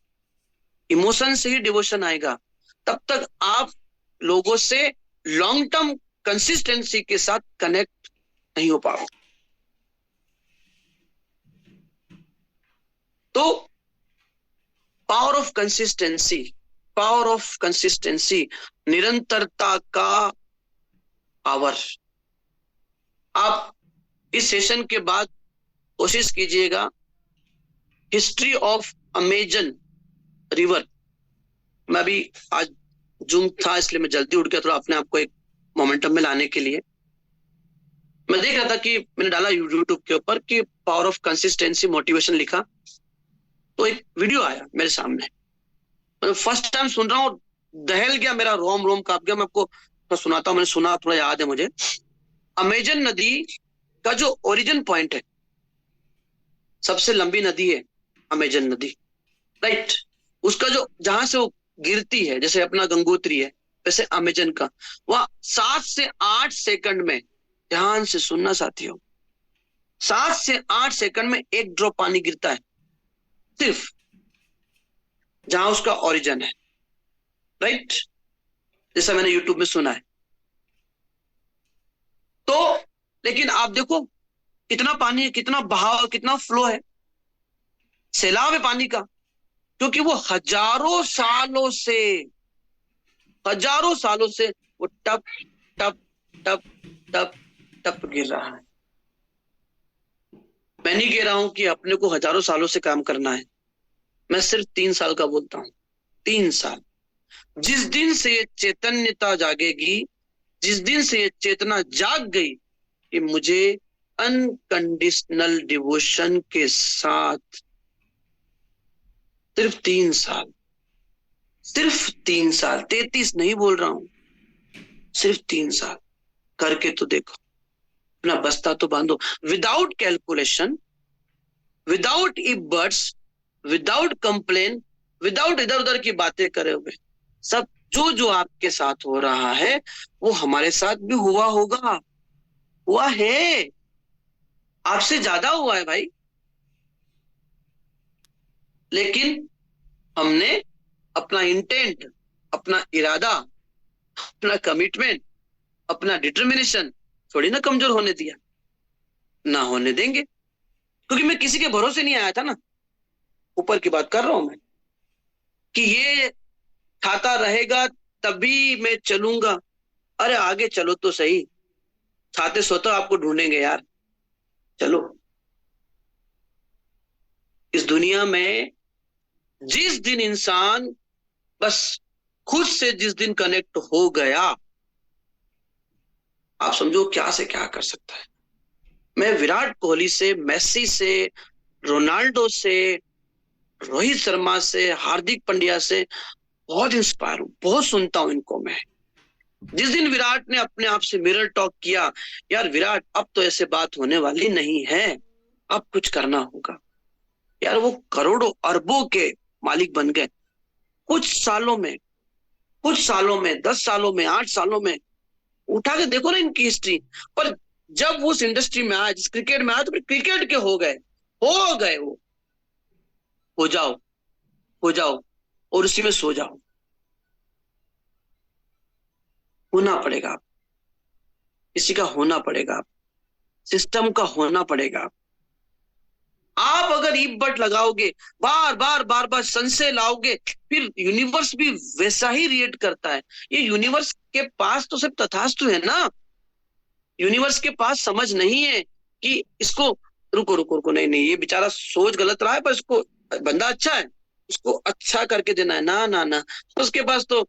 इमोशन से ही डिवोशन आएगा, तब तक आप लोगों से लॉन्ग टर्म कंसिस्टेंसी के साथ कनेक्ट नहीं हो पाओगे। तो power of consistency, power of consistency, निरंतरता का पावर। आप इस सेशन के बाद कोशिश कीजिएगा हिस्ट्री ऑफ अमेजन रिवर। मैं भी आज जूम था इसलिए मैं जल्दी उठ गया थोड़ा अपने आप को एक मोमेंटम में लाने के लिए। मैं देख रहा था कि मैंने डाला यूट्यूब के ऊपर कि पावर ऑफ कंसिस्टेंसी मोटिवेशन लिखा, तो एक वीडियो आया मेरे सामने। मैं फर्स्ट टाइम सुन रहा हूँ, दहल गया, मेरा रोम रोम कांप गया। मैं आपको तो सुनाता हूँ, मैंने सुना, थोड़ा याद है मुझे। अमेजन नदी का जो ओरिजिन पॉइंट है, सबसे लंबी नदी है अमेजन नदी, राइट। उसका जो जहां से वो गिरती है, जैसे अपना गंगोत्री है, वैसे अमेजन का वह 7 से 8 सेकंड में, ध्यान से सुनना साथियों, 7 से 8 सेकंड में एक ड्रॉप पानी गिरता है, सिर्फ जहां उसका ओरिजिन है, राइट, जैसा मैंने यूट्यूब में सुना है। तो लेकिन आप देखो कितना पानी है, कितना बहाव, कितना फ्लो है, सैलाब है पानी का, क्योंकि वो हजारों सालों से वो टप टप टप टप टप गिर रहा है। मैं नहीं कह रहा हूं कि अपने को हजारों सालों से काम करना है, मैं सिर्फ 3 साल का बोलता हूं। 3 साल, जिस दिन से ये चैतन्यता जागेगी, जिस दिन से ये चेतना जाग गई कि मुझे अनकंडीशनल डिवोशन के साथ, सिर्फ 3 साल, सिर्फ 3 साल, 33 नहीं बोल रहा हूं, सिर्फ 3 साल करके तो देखो, अपना बस्ता तो बांधो, without calculation, without if buts, without complain, without इधर उधर की बातें करे हुए। सब जो जो आपके साथ हो रहा है वो हमारे साथ भी हुआ होगा, हुआ है, आपसे ज्यादा हुआ है भाई। लेकिन हमने अपना इंटेंट, अपना इरादा, अपना कमिटमेंट, अपना डिटर्मिनेशन थोड़ी ना कमजोर होने दिया, ना होने देंगे, क्योंकि मैं किसी के भरोसे नहीं आया था ना। ऊपर की बात कर रहा हूं मैं कि ये खाता रहेगा तभी मैं चलूंगा। अरे आगे चलो तो सही, छाते सोते आपको ढूंढेंगे यार, चलो। इस दुनिया में जिस दिन इंसान बस खुद से जिस दिन कनेक्ट हो गया, आप समझो क्या से क्या कर सकता है। मैं विराट कोहली से, मेसी से, रोनाल्डो से, रोहित शर्मा से, हार्दिक पांड्या से बहुत इंस्पायर हूं, बहुत सुनता हूं इनको मैं। जिस दिन विराट ने अपने आप से मिरर टॉक किया, यार विराट अब तो ऐसे बात होने वाली नहीं है, अब कुछ करना होगा, यार वो करोड़ों अरबों के मालिक बन गए कुछ सालों में, 10 सालों में, 8 सालों में। उठा के देखो ना इनकी हिस्ट्री। पर जब वो उस इंडस्ट्री में आया, जिस क्रिकेट में आया, तो फिर क्रिकेट के हो गए वो, हो जाओ और उसी में सो जाओ। होना पड़ेगा, किसी का होना पड़ेगा, सिस्टम का होना पड़ेगा। आप अगर ईब बट लगाओगे, बार बार संशय लाओगे, फिर यूनिवर्स भी वैसा ही रिएक्ट करता है। ये यूनिवर्स के पास तो सिर्फ तथास्तु है ना, यूनिवर्स के पास समझ नहीं है कि इसको रुको, नहीं, ये बेचारा सोच गलत रहा है, पर इसको, बंदा अच्छा है, उसको अच्छा करके देना है, ना, उसके पास तो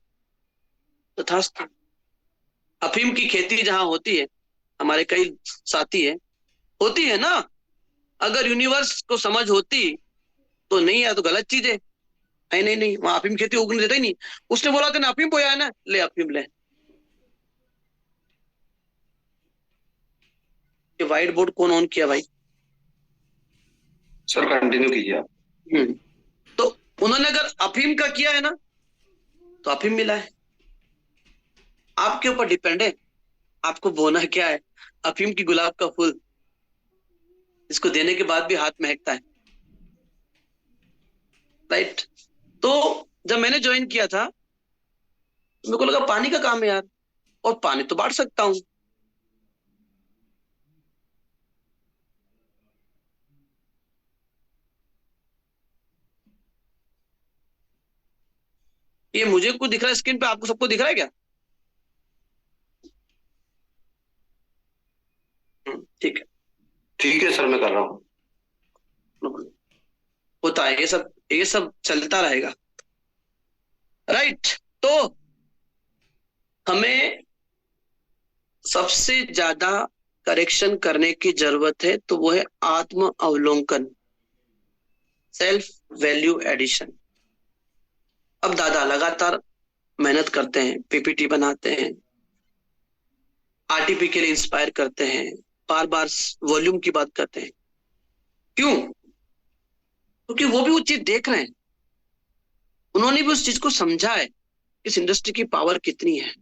तथास्तु। अफीम की खेती जहां होती है, हमारे कई साथी है, होती है ना, अगर यूनिवर्स को समझ होती तो नहीं है, तो गलत चीज है। नहीं, वहां अफीम खेती उगने देता ही नहीं। उसने बोला था ना अफीम बोया है ना, ले अफीम ले। ये व्हाइट बोर्ड कौन ऑन किया भाई?
सर कंटिन्यू कीजिए आप।
तो उन्होंने अगर अफीम का किया है ना, तो अफीम मिला है। आपके ऊपर डिपेंड है, आपको बोना क्या है। अफीम की गुलाब का फूल, इसको देने के बाद भी हाथ महकता है, राइट। तो जब मैंने ज्वाइन किया था, मेरे को लगा पानी का काम है यार, और पानी तो बांट सकता हूं। ये मुझे कुछ दिख रहा है स्क्रीन पे, आपको सबको दिख रहा है क्या? ठीक है
ठीक है सर, मैं कर रहा हूँ।
होता है, ये सब चलता रहेगा, राइट। तो हमें सबसे ज्यादा करेक्शन करने की जरूरत है, तो वो है आत्म अवलोकन, सेल्फ वैल्यू एडिशन। अब दादा लगातार मेहनत करते हैं, पीपीटी बनाते हैं, आरटीपी के लिए इंस्पायर करते हैं, बार बार वॉल्यूम की बात करते हैं, क्यों? क्योंकि वो भी वो चीज देख रहे हैं, उन्होंने भी उस चीज को समझा है, इस इंडस्ट्री की पावर कितनी है,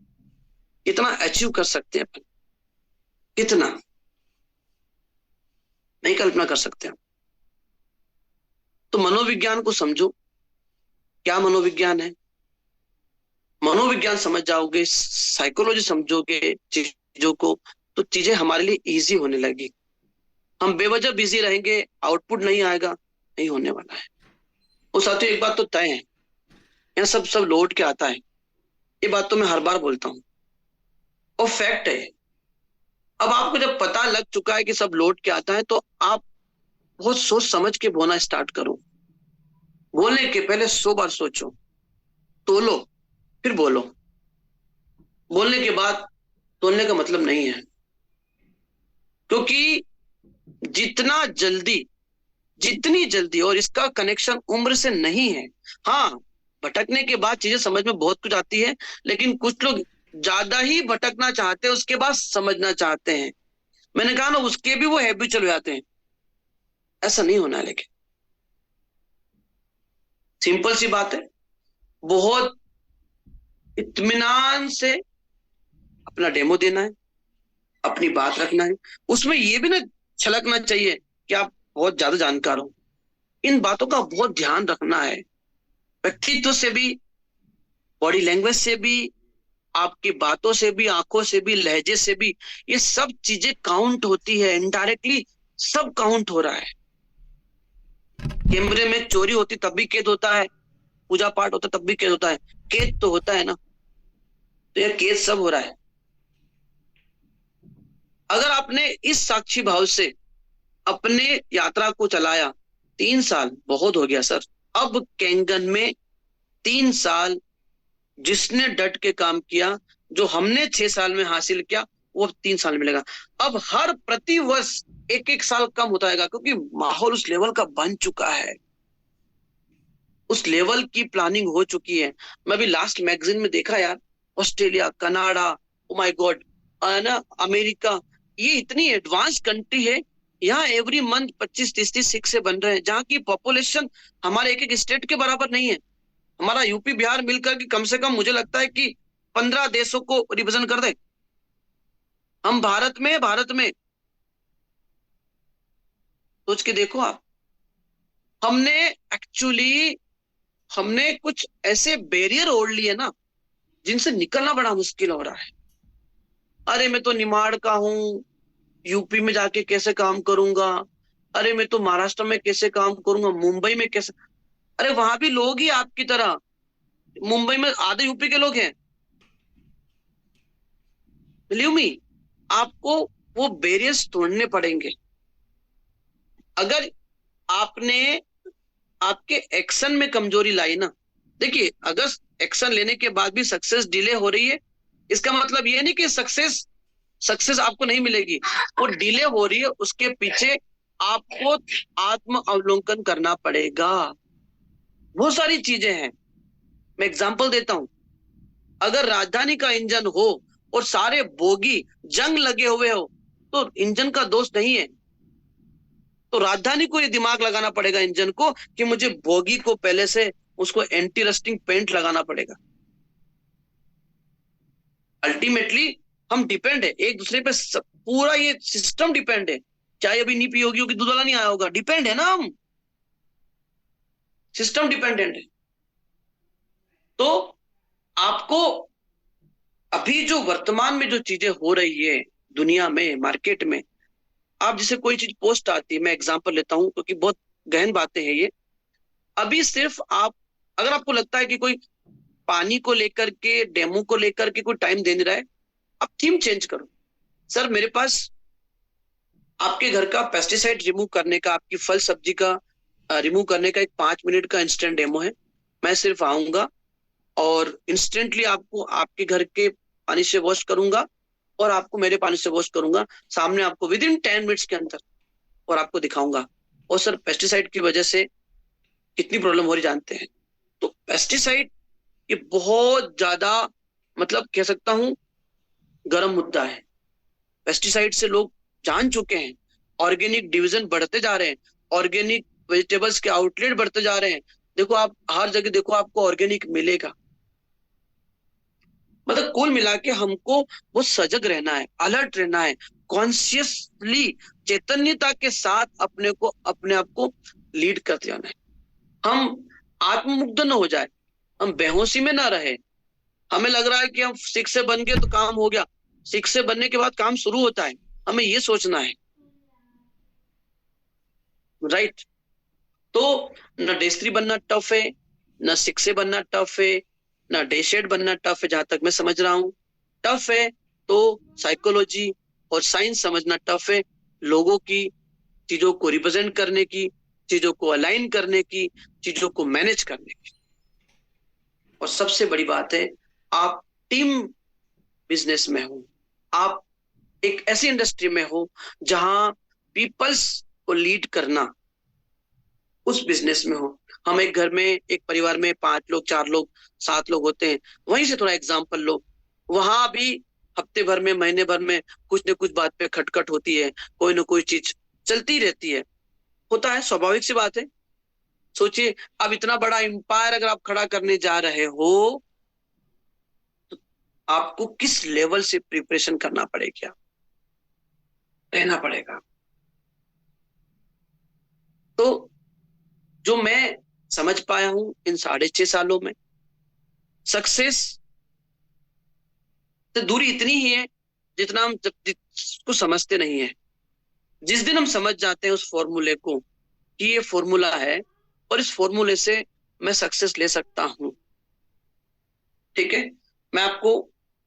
कितना अचीव कर सकते हैं अपन, कितना नहीं कल्पना कर सकते हम। तो मनोविज्ञान को समझो, क्या मनोविज्ञान है, मनोविज्ञान समझ जाओगे, साइकोलॉजी समझोगे चीजों को, तो चीजें हमारे लिए इजी होने लगी। हम बेवजह बिजी रहेंगे, आउटपुट नहीं आएगा, नहीं होने वाला है। वो साथियों, एक बात तो तय है, यहाँ सब लौट के आता है, ये बात तो मैं हर बार बोलता हूँ और फैक्ट है। अब आपको जब पता लग चुका है कि सब लौट के आता है, तो आप बहुत सोच समझ के बोलना स्टार्ट करो। बोलने के पहले 100 बार सोचो, तोलो, फिर बोलो। बोलने के बाद तोलने का मतलब नहीं है, क्योंकि जितनी जल्दी, और इसका कनेक्शन उम्र से नहीं है। हाँ, भटकने के बाद चीजें समझ में बहुत कुछ आती है, लेकिन कुछ लोग ज्यादा ही भटकना चाहते हैं, उसके बाद समझना चाहते हैं। मैंने कहा ना, उसके भी वो हैबिचुअल हो जाते हैं। ऐसा नहीं होना है, लेकिन सिंपल सी बात है, बहुत इत्मीनान से अपना डेमो देना है, अपनी बात रखना है, उसमें ये भी ना छलकना चाहिए कि आप बहुत ज्यादा जानकार हो। इन बातों का बहुत ध्यान रखना है, व्यक्तित्व से भी, बॉडी लैंग्वेज से भी, आपकी बातों से भी, आंखों से भी, लहजे से भी, ये सब चीजें काउंट होती है, इनडायरेक्टली सब काउंट हो रहा है। कैमरे में चोरी होती तब भी कैद होता है, पूजा पाठ होता तब भी कैद होता है, कैद तो होता है ना, तो यह कैद सब हो रहा है। अगर आपने इस साक्षी भाव से अपने यात्रा को चलाया, 3 साल बहुत हो गया सर, अब कैंगन में 3 साल जिसने डट के काम किया, जो हमने 6 साल में हासिल किया, वो अब 3 साल मिलेगा। अब हर प्रति वर्ष 1-1 साल कम होता रहेगा, क्योंकि माहौल उस लेवल का बन चुका है, उस लेवल की प्लानिंग हो चुकी है। मैं भी लास्ट मैगजीन में देखा यार, Australia, Canada, oh my God, ना अमेरिका, ये इतनी एडवांस कंट्री है, यहाँ एवरी मंथ 25-30 सिख से बन रहे हैं, जहाँ की पॉपुलेशन हमारे एक स्टेट के बराबर नहीं है। हमारा यूपी बिहार मिलकर के कम से कम मुझे लगता है कि 15 देशों को रिप्रेजेंट कर दे। हम भारत में सोच के देखो आप, हमने कुछ ऐसे बैरियर ओढ़ लिए ना, जिनसे निकलना बड़ा मुश्किल हो रहा है। अरे मैं तो निमाड़ का हूँ, यूपी में जाके कैसे काम करूंगा, अरे मैं तो महाराष्ट्र में कैसे काम करूंगा, मुंबई में कैसे। अरे वहां भी लोग ही आपकी तरह, मुंबई में आधे यूपी के लोग हैं, बिलीव मी। आपको वो बैरियर्स तोड़ने पड़ेंगे। अगर आपने आपके एक्शन में कमजोरी लाई ना, देखिए, अगर एक्शन लेने के बाद भी सक्सेस डिले हो रही है, इसका मतलब ये नहीं कि सक्सेस आपको नहीं मिलेगी, वो डिले हो रही है, उसके पीछे आपको आत्म अवलोकन करना पड़ेगा। बहुत सारी चीजें हैं, मैं एग्जांपल देता हूं। अगर राजधानी का इंजन हो और सारे बोगी जंग लगे हुए हो, तो इंजन का दोष नहीं है। तो राजधानी को ये दिमाग लगाना पड़ेगा इंजन को, कि मुझे बोगी को पहले से उसको एंटी रस्टिंग पेंट लगाना पड़ेगा। अल्टीमेटली हम डिपेंड है एक दूसरे पे, पूरा ये सिस्टम डिपेंड है। चाय अभी नहीं पी होगी, दूध वाला नहीं आया होगा, डिपेंड है ना, हम सिस्टम डिपेंडेंट है। तो आपको अभी जो वर्तमान में जो चीजें हो रही है दुनिया में, मार्केट में, आप जैसे कोई चीज पोस्ट आती है, मैं एग्जांपल लेता हूं क्योंकि बहुत गहन बातें हैं ये। अभी सिर्फ आप, अगर आपको लगता है कि कोई पानी को लेकर के, डेमो को लेकर के कोई टाइम दे नहीं रहा है, आप थीम चेंज करो। सर मेरे पास आपके घर का पेस्टिसाइड रिमूव करने का, आपकी फल सब्जी का रिमूव करने का एक 5 मिनट का इंस्टेंट डेमो है। मैं सिर्फ आऊंगा और इंस्टेंटली आपको आपके घर के पानी से वॉश करूंगा और आपको मेरे पानी से वॉश करूंगा सामने, आपको विद इन 10 मिनट्स के अंदर, और आपको दिखाऊंगा। और सर पेस्टिसाइड की वजह से कितनी प्रॉब्लम हो रही जानते हैं? तो पेस्टिसाइड ये बहुत ज्यादा, मतलब कह सकता हूं, गर्म मुद्दा है। पेस्टिसाइड से लोग जान चुके हैं, ऑर्गेनिक डिवीजन बढ़ते जा रहे हैं, ऑर्गेनिक वेजिटेबल्स के आउटलेट बढ़ते जा रहे हैं। देखो आप हर जगह देखो, आपको ऑर्गेनिक मिलेगा। मतलब कुल मिला के हमको वो सजग रहना है, अलर्ट रहना है, कॉन्शियसली, चैतन्यता के साथ अपने आप को लीड करते जाना है। हम आत्ममुग्ध न हो जाए, हम बेहोशी में ना रहे। हमें लग रहा है कि हम 6 से बन गए तो काम हो गया, 6 से बनने के बाद काम शुरू होता है। हमें ये सोचना है, राइट? तो न डे 3 बनना टफ है, न 6 से बनना टफ है, न डे शेड बनना टफ है। जहां तक मैं समझ रहा हूं टफ है तो साइकोलॉजी और साइंस समझना टफ है। लोगों की चीजों को रिप्रेजेंट करने की, चीजों को अलाइन करने की, चीजों को मैनेज करने की। और सबसे बड़ी बात है, आप टीम बिजनेस में हो, आप एक ऐसी इंडस्ट्री में हो जहां पीपल्स को लीड करना, उस बिजनेस में हो। हम एक घर में, एक परिवार में 5 लोग, 4 लोग, 7 लोग होते हैं। वहीं से थोड़ा एग्जाम्पल लो, वहां भी हफ्ते भर में, महीने भर में कुछ न कुछ बात पे खटखट होती है, कोई ना कोई चीज चलती रहती है। होता है, स्वाभाविक सी बात है। सोचिए, अब इतना बड़ा एम्पायर अगर आप खड़ा करने जा रहे हो तो आपको किस लेवल से प्रिपरेशन करना पड़ेगा, रहना पड़ेगा। तो जो मैं समझ पाया हूं इन 6.5 सालों में, सक्सेस से दूरी इतनी ही है जितना हम जिसको समझते नहीं है। जिस दिन हम समझ जाते हैं उस फॉर्मूले को कि ये फॉर्मूला है और इस फॉर्मूले से मैं सक्सेस ले सकता हूं, ठीक है? मैं आपको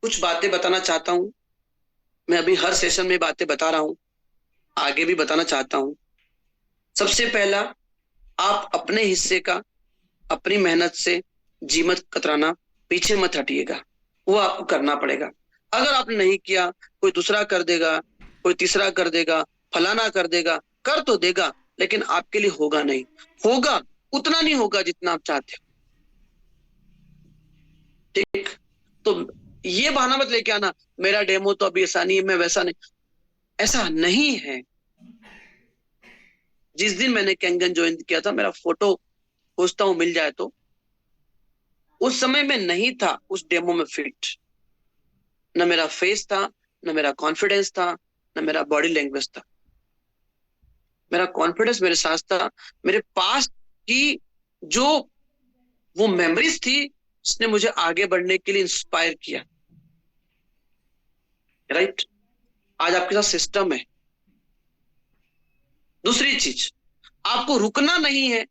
कुछ बातें बताना चाहता हूं। मैं अभी हर सेशन में बातें बता रहा हूं, आगे भी बताना चाहता हूं। सबसे पहला, आप अपने हिस्से का, अपनी मेहनत से जी मत कतराना, पीछे मत हटिएगा। वो आपको करना पड़ेगा। अगर आपने नहीं किया, कोई दूसरा कर देगा, कोई तीसरा कर देगा, फलाना कर देगा, कर तो देगा, लेकिन आपके लिए होगा नहीं। होगा उतना नहीं होगा जितना आप चाहते हो, ठीक? तो ये बहाना मत लेके आना, मेरा डेमो तो अभी ऐसा नहीं है, मैं वैसा नहीं। ऐसा नहीं है। जिस दिन मैंने कैंगन ज्वाइन किया था, मेरा फोटो खोजता हूं, मिल जाए तो, उस समय मैं नहीं था उस डेमो में फिट। न मेरा फेस था, न मेरा कॉन्फिडेंस था, न मेरा बॉडी लैंग्वेज था। मेरा कॉन्फिडेंस मेरे साथ था, मेरे पास की जो वो मेमोरीज थी, उसने मुझे आगे बढ़ने के लिए इंस्पायर किया, राइट? आज आपके साथ सिस्टम है। दूसरी चीज, आपको रुकना नहीं है,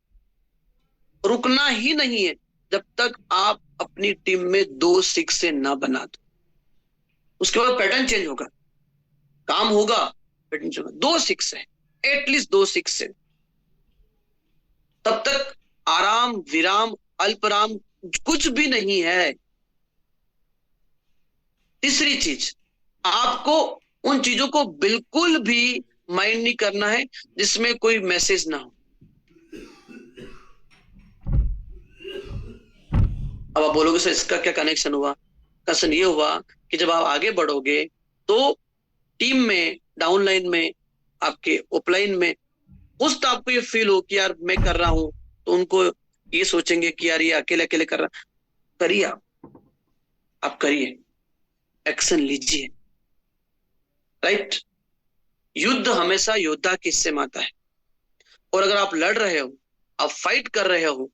रुकना ही नहीं है जब तक आप अपनी टीम में 2 6 से ना बना दो। उसके बाद पैटर्न चेंज होगा, काम होगा, पैटर्न चेंज होगा। 2 6 है, एटलीस्ट 2 6 से। तब तक आराम, विराम, अल्पराम कुछ भी नहीं है। तीसरी चीज, आपको उन चीजों को बिल्कुल भी माइंड नहीं करना है जिसमें कोई मैसेज ना हो। अब आप बोलोगे सर इसका क्या कनेक्शन हुआ? कनेक्शन ये हुआ कि जब आप आगे बढ़ोगे तो टीम में, डाउनलाइन में, आपके ऑफलाइन में, उस तो आपको ये फील हो कि यार मैं कर रहा हूं, तो उनको ये सोचेंगे कि यार ये अकेले अकेले कर रहा। करिए, आप करिए, एक्शन लीजिए, राइट? युद्ध हमेशा योद्धा के हिस्से में आता है। और अगर आप लड़ रहे हो, आप फाइट कर रहे हो,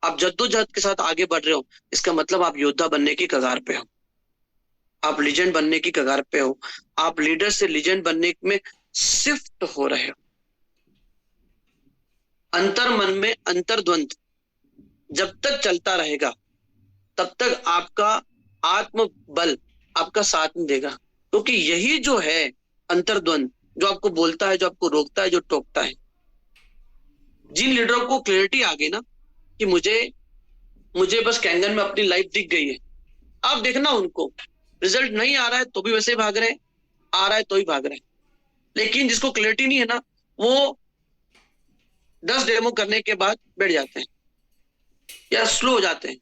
आप जद्दोजहद के साथ आगे बढ़ रहे हो, इसका मतलब आप योद्धा बनने की कगार पे हो, आप लीजेंड बनने की कगार पे हो, आप लीडर से लीजेंड बनने में शिफ्ट हो रहे हो। अंतर मन में अंतर्द्वंद जब तक चलता रहेगा तब तक आपका आत्मबल आपका साथ नहीं देगा, क्योंकि यही जो है अंतर्द्वंद, जो आपको बोलता है, जो आपको रोकता है, जो टोकता है, जिन लीडरों को क्लैरिटी आ गई ना कि मुझे बस कैंगन में अपनी लाइफ दिख गई है, आप देखना उनको रिजल्ट नहीं आ रहा है तो भी वैसे भाग रहे हैं, आ रहा है तो ही भाग रहे हैं। लेकिन जिसको क्लैरिटी नहीं है ना, वो 10 डेमो करने के बाद बैठ जाते हैं या स्लो हो जाते हैं।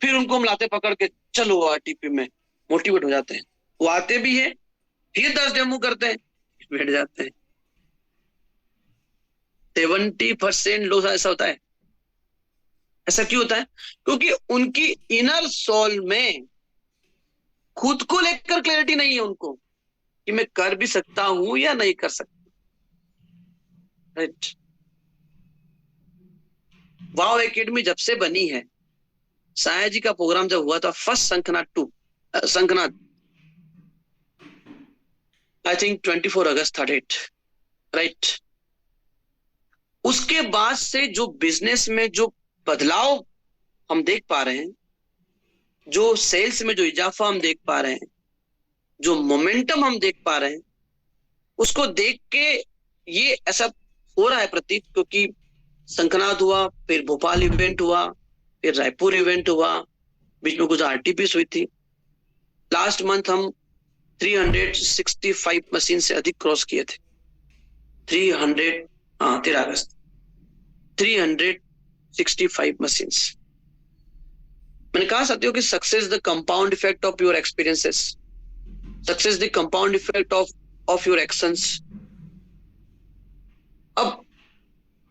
फिर उनको हम लाते पकड़ के, चलो आरटीपी में, मोटिवेट हो जाते हैं। वो आते भी है, फिर 10 डेमो करते हैं, बैठ जाते हैं। 70% लोग ऐसा होता है। ऐसा क्यों होता है? क्योंकि उनकी इनर सोल में खुद को लेकर क्लैरिटी नहीं है उनको कि मैं कर भी सकता हूं या नहीं कर सकता। राइट। वाव एकेडमी जब से बनी है, साया जी का प्रोग्राम जब हुआ था फर्स्ट शंखनाद, आई थिंक 24 अगस्त था डेट, राइट। उसके बाद से जो बिजनेस में जो बदलाव हम देख पा रहे हैं, जो सेल्स में जो इजाफा हम देख पा रहे हैं, जो मोमेंटम हम देख पा रहे हैं, उसको देख के ये ऐसा हो रहा है प्रतीत, क्योंकि शंखनाद हुआ, फिर भोपाल इवेंट हुआ, फिर रायपुर इवेंट हुआ, बीच में कुछ आरटीपीस हुई थी। लास्ट मंथ हम 365 मशीन से अधिक क्रॉस किए थे। 13 अगस्त 365 मशीन। मैंने कहा साथियों कि success the compound effect of your experiences, success the compound effect of your actions. अब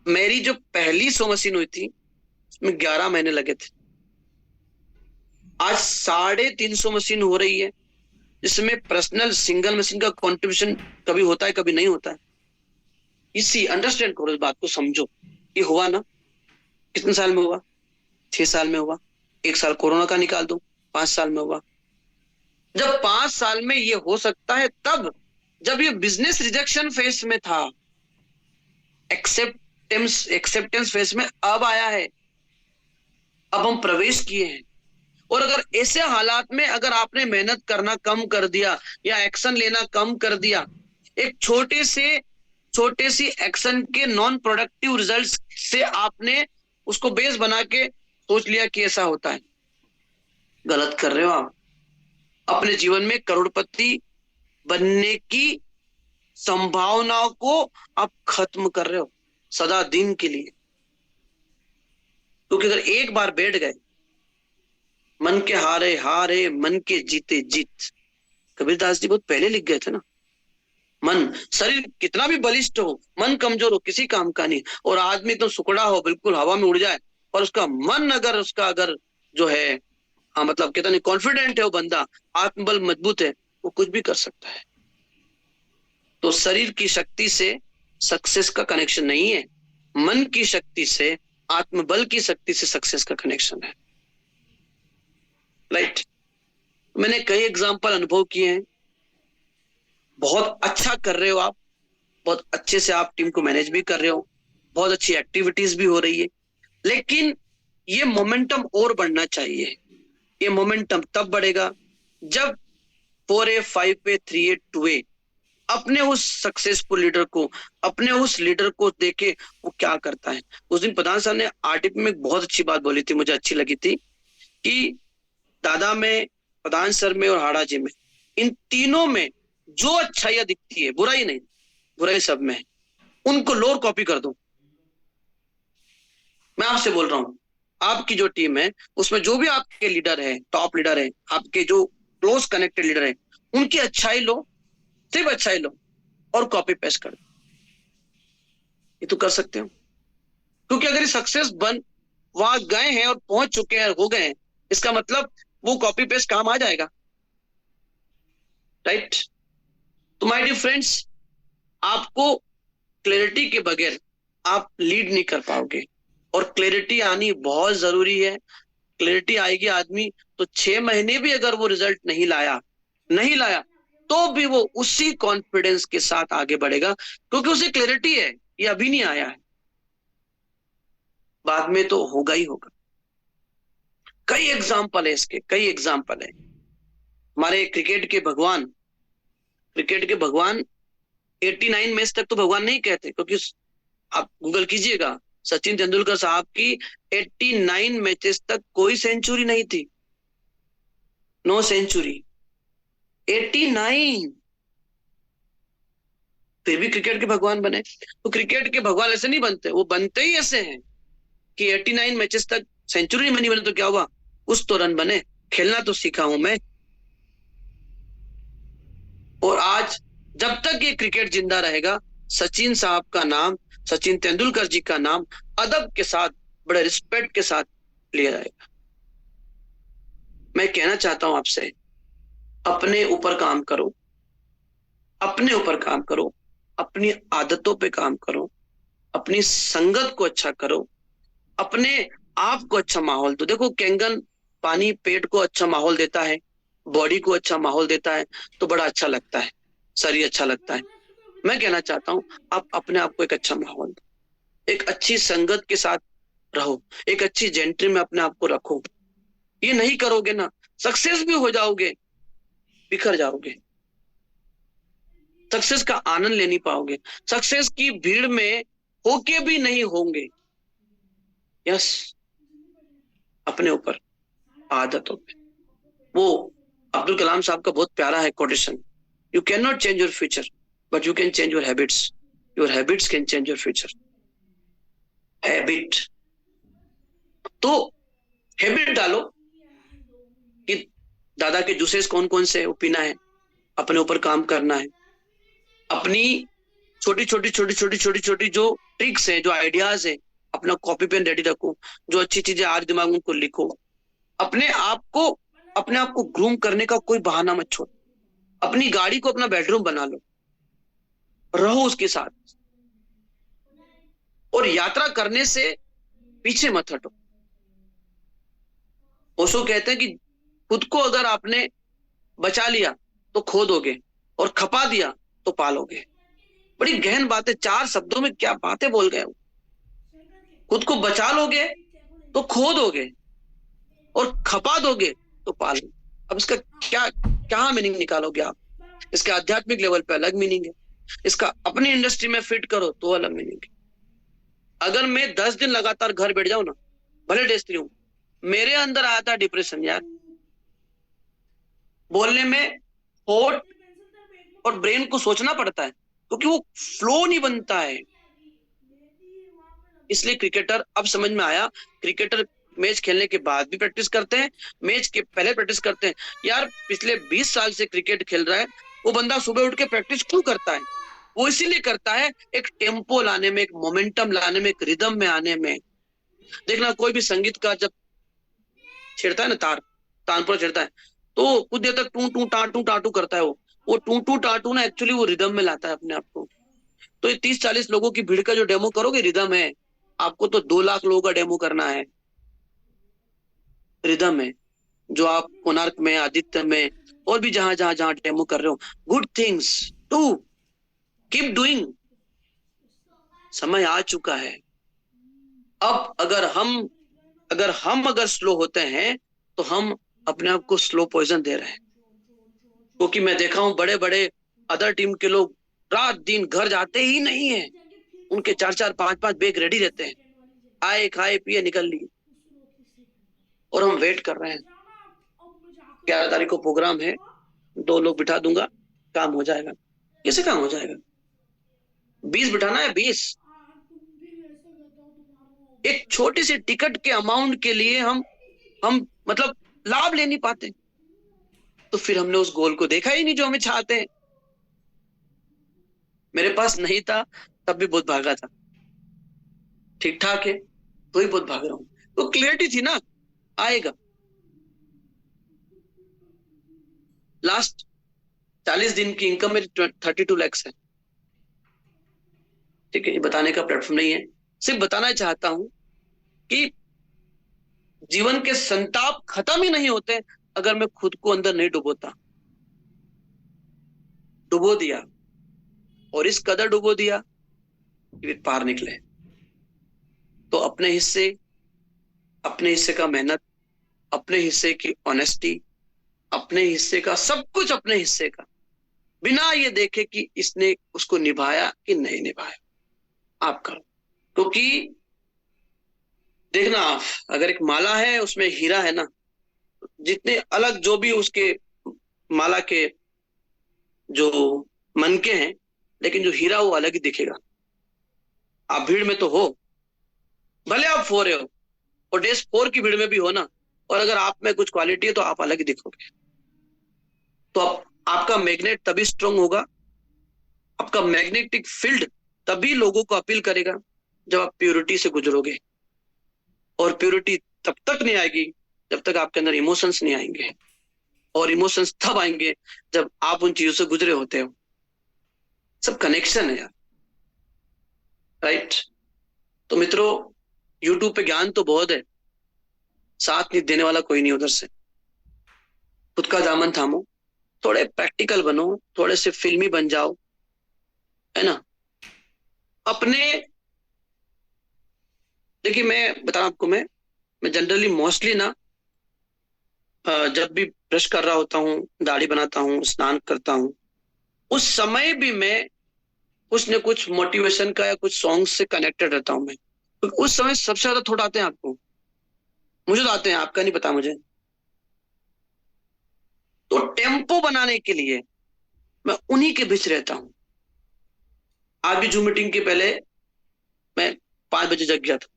मेरी जो पहली 100 मशीन हुई थी उसमें 11 महीने लगे थे। आज 350 मशीन हो रही है, जिसमें पर्सनल सिंगल मशीन का कंट्रीब्यूशन कभी होता है कभी नहीं होता है। इसी अंडरस्टैंड करो, इस बात को समझो। ये हुआ ना, कितने साल में हुआ? 6 साल में हुआ। 1 साल कोरोना का निकाल दो, 5 साल में हुआ। जब 5 साल में ये हो सकता है, तब जब ये बिजनेस रिजेक्शन फेज में था, एक्सेप्टेंस फेज में अब आया है, अब हम प्रवेश किए हैं। और अगर ऐसे हालात में अगर आपने मेहनत करना कम कर दिया या एक्शन लेना कम कर दिया, एक छोटे सी एक्शन के नॉन प्रोडक्टिव रिजल्ट्स से आपने उसको बेस बना के सोच लिया कि ऐसा होता है, गलत कर रहे हो आप। अपने जीवन में करोड़पति बनने की संभावनाओं को आप खत्म कर रहे हो सदा दिन के लिए। क्योंकि अगर एक बार बैठ गए, मन के हारे हारे मन के जीते जीत, कबीरदास जी बहुत पहले लिख गए थे ना। मन, शरीर कितना भी बलिष्ठ हो, मन कमजोर हो, किसी काम का नहीं। और आदमी तो सुकड़ा हो, बिल्कुल हवा में उड़ जाए, पर उसका मन अगर जो है, हाँ मतलब कहता नहीं, कॉन्फिडेंट है वो बंदा, आत्मबल मजबूत है, वो कुछ भी कर सकता है। तो शरीर की शक्ति से सक्सेस का कनेक्शन नहीं है, मन की शक्ति से, आत्मबल की शक्ति से सक्सेस का कनेक्शन है। राइट। मैंने कई एग्जांपल अनुभव किए हैं। बहुत अच्छा कर रहे हो आप, बहुत अच्छे से आप टीम को मैनेज भी कर रहे हो, बहुत अच्छी एक्टिविटीज भी हो रही है, लेकिन ये मोमेंटम और बढ़ना चाहिए। ये मोमेंटम तब बढ़ेगा जब 4A 5A 3A 2A अपने उस सक्सेसफुल लीडर को, अपने उस लीडर को देखे वो क्या करता है। उस दिन प्रधान साहब ने आरटीपी में एक बहुत अच्छी बात बोली थी, मुझे अच्छी लगी थी, कि दादा में, प्रधान सर में और हाड़ा जी में, इन तीनों में जो अच्छाइयां दिखती है, बुराई नहीं, बुराई सब में है, उनको लोअर कॉपी कर दो। मैं आपसे बोल रहा हूं, आपकी जो टीम है उसमें जो भी आपके लीडर है, टॉप लीडर है, आपके जो क्लोज कनेक्टेड लीडर है, उनकी अच्छाई लो, सिर्फ अच्छाई लो और कॉपी पेस्ट कर दो। ये तो कर सकते हो, क्योंकि अगर सक्सेस बन वहां गए हैं और पहुंच चुके हैं, हो गए हैं, इसका मतलब वो कॉपी पेस्ट काम आ जाएगा। राइट। तो माय डियर फ्रेंड्स, आपको क्लैरिटी के बगैर आप लीड नहीं कर पाओगे, और क्लैरिटी आनी बहुत जरूरी है। क्लैरिटी आएगी आदमी तो 6 महीने भी अगर वो रिजल्ट नहीं लाया तो भी वो उसी कॉन्फिडेंस के साथ आगे बढ़ेगा, क्योंकि उसे क्लैरिटी है, ये अभी नहीं आया है, बाद में तो होगा ही होगा। कई एग्जाम्पल है इसके, कई एग्जाम्पल है। हमारे क्रिकेट के भगवान 89 मैच तक तो भगवान नहीं कहते, क्योंकि आप गूगल कीजिएगा, सचिन तेंदुलकर साहब की 89 मैचेस तक कोई सेंचुरी नहीं थी, नो सेंचुरी, 89। फिर भी क्रिकेट के भगवान बने। तो क्रिकेट के भगवान ऐसे नहीं बनते, वो बनते ही ऐसे हैं कि 89 मैचेस तक सेंचुरी में नहीं बने तो क्या हुआ, उस तो रन बने, खेलना तो सीखा हूं मैं। और आज जब तक ये क्रिकेट जिंदा रहेगा, सचिन साहब का नाम, सचिन तेंदुलकर जी का नाम अदब के साथ, बड़े रिस्पेक्ट के साथ लिया जाएगा। मैं कहना चाहता हूं आपसे, अपने ऊपर काम करो, अपने ऊपर काम करो, अपनी आदतों पे काम करो, अपनी संगत को अच्छा करो, अपने आप को अच्छा माहौल दो। देखो कैंगन पानी पेट को अच्छा माहौल देता है, बॉडी को अच्छा माहौल देता है, तो बड़ा अच्छा लगता है, शरीर अच्छा लगता है। मैं कहना चाहता हूं, आप अपने आप को एक अच्छा माहौल दो, एक अच्छी संगत के साथ रहो, एक अच्छी जेंट्री में अपने आप को रखो। ये नहीं करोगे ना, सक्सेस भी हो जाओगे, बिखर जाओगे, सक्सेस का आनंद ले नहीं पाओगे, सक्सेस की भीड़ में होके भी नहीं होंगे। यस, अपने ऊपर, आदतों पे। वो अब्दुल कलाम साहब का बहुत प्यारा है quotation, you can not change your future but you can change your habits can change your future. Habit, तो हैबिट डालो कि दादा के जूसेस कौन कौन से वो पीना है, अपने ऊपर काम करना है, अपनी छोटी छोटी छोटी छोटी छोटी छोटी जो ट्रिक्स है, जो आइडियाज है, अपना कॉपी पेन रेडी रखो, जो अच्छी चीजें आज दिमाग में उनको लिखो। अपने आप को ग्रूम करने का कोई बहाना मत छोड़ो। अपनी गाड़ी को अपना बेडरूम बना लो, रहो उसके साथ, और यात्रा करने से पीछे मत हटो। ओशो कहते हैं कि खुद को अगर आपने बचा लिया तो खो दोगे, और खपा दिया तो पालोगे। बड़ी गहन बातें, 4 शब्दों में क्या बातें बोल गए। खुद को बचा लोगे तो खो दोगे, और खपा दोगे तो पालोगे। अब इसका क्या मीनिंग निकालोगे आप? इसके आध्यात्मिक लेवल पे अलग मीनिंग है, इसका अपनी इंडस्ट्री में फिट करो तो अलग मीनिंग है। अगर मैं 10 दिन लगातार घर बैठ जाऊं ना, भले डेस्त्री हूं, मेरे अंदर आया था डिप्रेशन यार। बोलने में होठ और ब्रेन को सोचना पड़ता है, क्योंकि वो फ्लो नहीं बनता है। इसलिए क्रिकेटर, अब समझ में आया, क्रिकेटर मैच खेलने के बाद भी प्रैक्टिस करते हैं, मैच के पहले प्रैक्टिस करते हैं। यार पिछले 20 साल से क्रिकेट खेल रहा है वो बंदा, सुबह उठ के प्रैक्टिस क्यों करता है? वो इसीलिए करता है, एक टेम्पो लाने में, एक मोमेंटम लाने में, एक रिदम में आने में। देखना कोई भी संगीत का जब छेड़ता है ना, तानपुरा छेड़ता है, तो कुछ देर तक टू टू टाटू करता है। वो टू टाटू ना एक्चुअली वो रिदम में लाता है अपने आप को। तो ये 30-40 लोगों की भीड़ का जो डेमो करोगे, रिदम है। आपको तो 2 लाख लोगों का डेमो करना है, रिदम है। जो आप कोणार्क में, आदित्य में, और भी जहां जहां जहां डेमो कर रहे हो, good things to keep doing. समय आ चुका है। अब अगर स्लो होते हैं तो हम अपने आप को स्लो पॉइजन दे रहे हैं। क्योंकि मैं देखा हूं बड़े बड़े अदर टीम के लोग रात दिन घर जाते ही नहीं है, उनके 4-4 5-5 बैग रेडी रहते हैं, आए खाए पिए निकल लिए, और हम वेट कर रहे हैं। 11 तारीख को प्रोग्राम है, 2 लोग बिठा दूंगा, काम हो जाएगा। कैसे काम हो जाएगा? 20 बिठाना है, 20। एक छोटी सी टिकट के अमाउंट के लिए हम मतलब लाभ ले नहीं पाते, तो फिर हमने उस गोल को देखा ही नहीं जो हमें चाहते हैं। मेरे पास नहीं था तब भी बहुत भागा था, ठीक ठाक है तो ही बहुत भाग रहा हूं, तो क्लियरिटी थी ना, आएगा। लास्ट 40 दिन की इनकम मेरी 32 लाख है। ठीक है, ये बताने का प्लेटफॉर्म नहीं है, सिर्फ बताना चाहता हूं कि जीवन के संताप खत्म ही नहीं होते अगर मैं खुद को अंदर नहीं डुबोता। डुबो दिया, और इस कदर डुबो दिया कि पार निकले। तो अपने हिस्से का मेहनत, अपने हिस्से की ऑनेस्टी, अपने हिस्से का सब कुछ, अपने हिस्से का, बिना ये देखे कि इसने उसको निभाया कि नहीं निभाया, आप करो। क्योंकि देखना आप, अगर एक माला है उसमें हीरा है ना, जितने अलग जो भी उसके माला के जो मनके हैं, लेकिन जो हीरा वो अलग ही दिखेगा। आप भीड़ में तो हो, भले आप 4 रहे हो और डेज 4 की भीड़ में भी हो ना, और अगर आप में कुछ क्वालिटी है तो आप अलग ही दिखोगे। तो आपका मैग्नेट तभी स्ट्रांग होगा, आपका मैग्नेटिक फील्ड तभी लोगों को अपील करेगा जब आप प्योरिटी से गुजरोगे। और प्योरिटी तब तक नहीं आएगी जब तक आपके अंदर इमोशंस नहीं आएंगे, और इमोशंस तब आएंगे जब आप उन चीजों से गुजरे होते हो। सब कनेक्शन है यार, राइट। तो मित्रों, यूट्यूब पे ज्ञान तो बहुत है, साथ नहीं देने वाला कोई नहीं उधर से। खुद का दामन थामो, थोड़े प्रैक्टिकल बनो, थोड़े से फिल्मी बन जाओ, है ना। अपने, देखिए मैं बता रहा हूं आपको, मैं जनरली मोस्टली ना जब भी ब्रश कर रहा होता हूँ, दाढ़ी बनाता हूँ, स्नान करता हूँ, उस समय भी मैं कुछ न कुछ मोटिवेशन का या कुछ सॉन्ग से कनेक्टेड रहता हूँ मैं, क्योंकि उस समय सबसे ज्यादा थॉट आते हैं आपको, मुझे तो आते हैं, आपका नहीं पता मुझे। तो टेम्पो बनाने के लिए मैं उन्हीं के बीच रहता हूँ। आज भी जूम मीटिंग के पहले मैं 5 बजे जग गया था।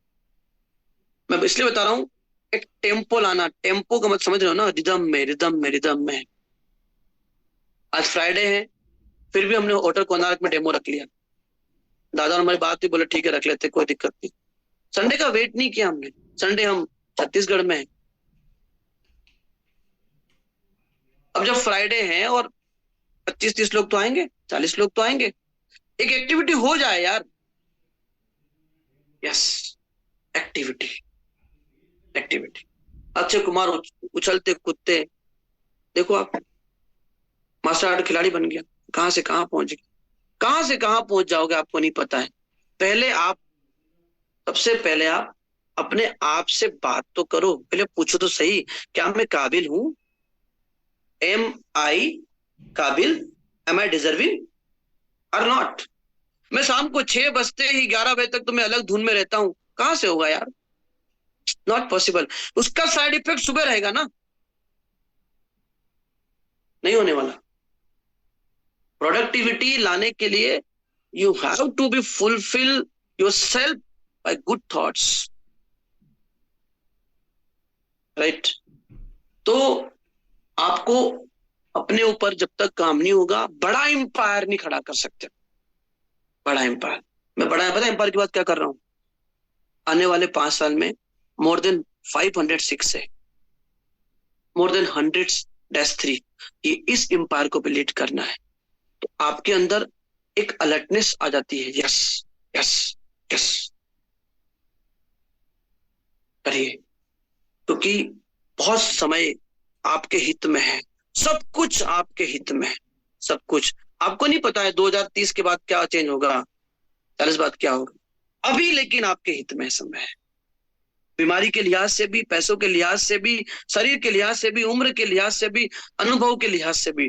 मैं इसलिए बता रहा हूँ, एक टेम्पो लाना, टेम्पो का मत समझ रहे हो ना, रिदम में रिदम में रिदम में। आज फ्राइडे है, फिर भी हमने होटल कोणार्क में डेमो रख लिया। दादा और हमारी बात हुई, बोले ठीक है रख लेते, कोई दिक्कत नहीं। संडे का वेट नहीं किया हमने, संडे हम छत्तीसगढ़ में है। अब जब फ्राइडे है और 25-30 लोग तो आएंगे, 40 लोग तो आएंगे, एक एक्टिविटी हो जाए यार। Yes, activity, activity. Akshay Kumar उछलते कूदते, देखो आप मार्शल आर्ट खिलाड़ी बन गया, कहां से कहां पहुंच गया, कहां से कहां पहुंच जाओगे आपको नहीं पता है। पहले आप, सबसे पहले आप अपने आप से बात तो करो, पहले पूछो तो सही, क्या मैं काबिल हूं? एम आई काबिल? एम आई डिजर्विंग और नॉट? मैं शाम को 6 बजते ही 11 बजे तक तो मैं अलग धुन में रहता हूं, कहां से होगा यार? Not possible. उसका साइड इफेक्ट सुबह रहेगा ना, नहीं होने वाला। प्रोडक्टिविटी लाने के लिए you have to be fulfil yourself by good thoughts, right. तो आपको अपने ऊपर जब तक काम नहीं होगा, बड़ा एम्पायर नहीं खड़ा कर सकते। बड़ा एम्पायर, मैं बड़ा पता एम्पायर की बात क्या कर रहा हूं? आने वाले 5 साल में मोर देन 506 है, मोर देन 100-3, ये इस एम्पायर को भी लीड करना है। तो आपके अंदर एक अलर्टनेस आ जाती है, यस यस यस करिए, क्योंकि बहुत समय आपके हित में है, सब कुछ आपके हित में है, सब कुछ। आपको नहीं पता है 2030 के बाद क्या चेंज होगा, 40 बाद क्या होगा, अभी लेकिन आपके हित में समय है। बीमारी के लिहाज से भी, पैसों के लिहाज से भी, शरीर के लिहाज से भी, उम्र के लिहाज से भी, अनुभव के लिहाज से भी,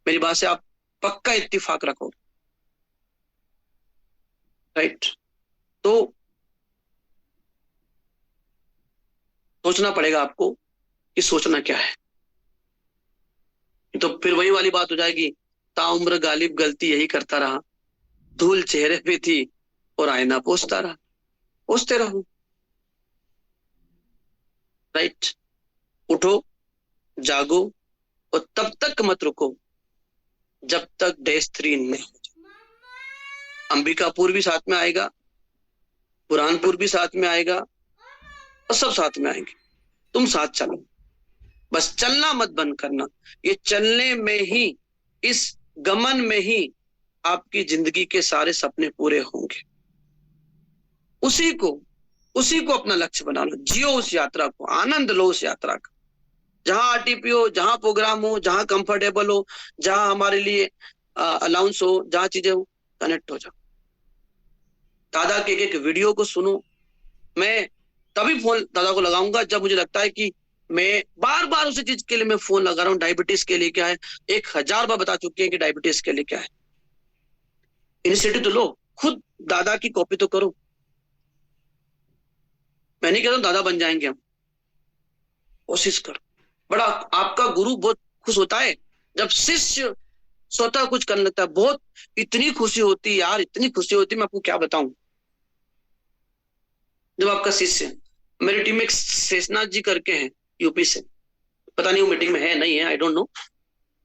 मेरी बात से आप पक्का इत्तेफाक रखो, राइट। तो सोचना पड़ेगा आपको कि सोचना क्या है। तो फिर वही वाली बात हो जाएगी, ताउम्र गालिब गलती यही करता रहा, धूल चेहरे पे थी और आईना पोंछता रहा, पोंछते रहो, राइट। उठो, जागो, और तब तक मत रुको जब तक डेज 3 नहीं। अंबिकापुर भी साथ में आएगा, बुरहानपुर भी साथ में आएगा, और सब साथ में आएंगे। तुम साथ चलो, बस चलना मत बंद करना। ये चलने में ही, इस गमन में ही आपकी जिंदगी के सारे सपने पूरे होंगे। उसी को अपना लक्ष्य बना लो, जियो उस यात्रा को, आनंद लो उस यात्रा का। जहां आरटीपी हो, जहां प्रोग्राम हो, जहां कंफर्टेबल हो, जहां हमारे लिए अलाउंस हो, जहां चीजें हो, कनेक्ट हो जाओ। दादा के एक वीडियो को सुनो। मैं तभी फोन दादा को लगाऊंगा जब मुझे लगता है कि मैं बार बार उसी चीज के लिए मैं फोन लगा रहा हूँ। डायबिटीज के लिए क्या है, 1000 बार बता चुके हैं कि डायबिटीज के लिए क्या है। इनिशिएटिव तो लो, खुद दादा की कॉपी तो करो। मैं नहीं कहता हूं दादा बन जाएंगे हम, कोशिश करो। बड़ा आपका गुरु बहुत खुश होता है जब शिष्य स्वतः कुछ करने लगता है। बहुत इतनी खुशी होती है यार, इतनी खुशी होती है, मैं आपको क्या बताऊं। जब आपका शिष्य, मेरी टीम में एक शेषनाथ जी करके हैं यूपी से, पता नहीं वो मीटिंग में है नहीं है, आई डोंट नो।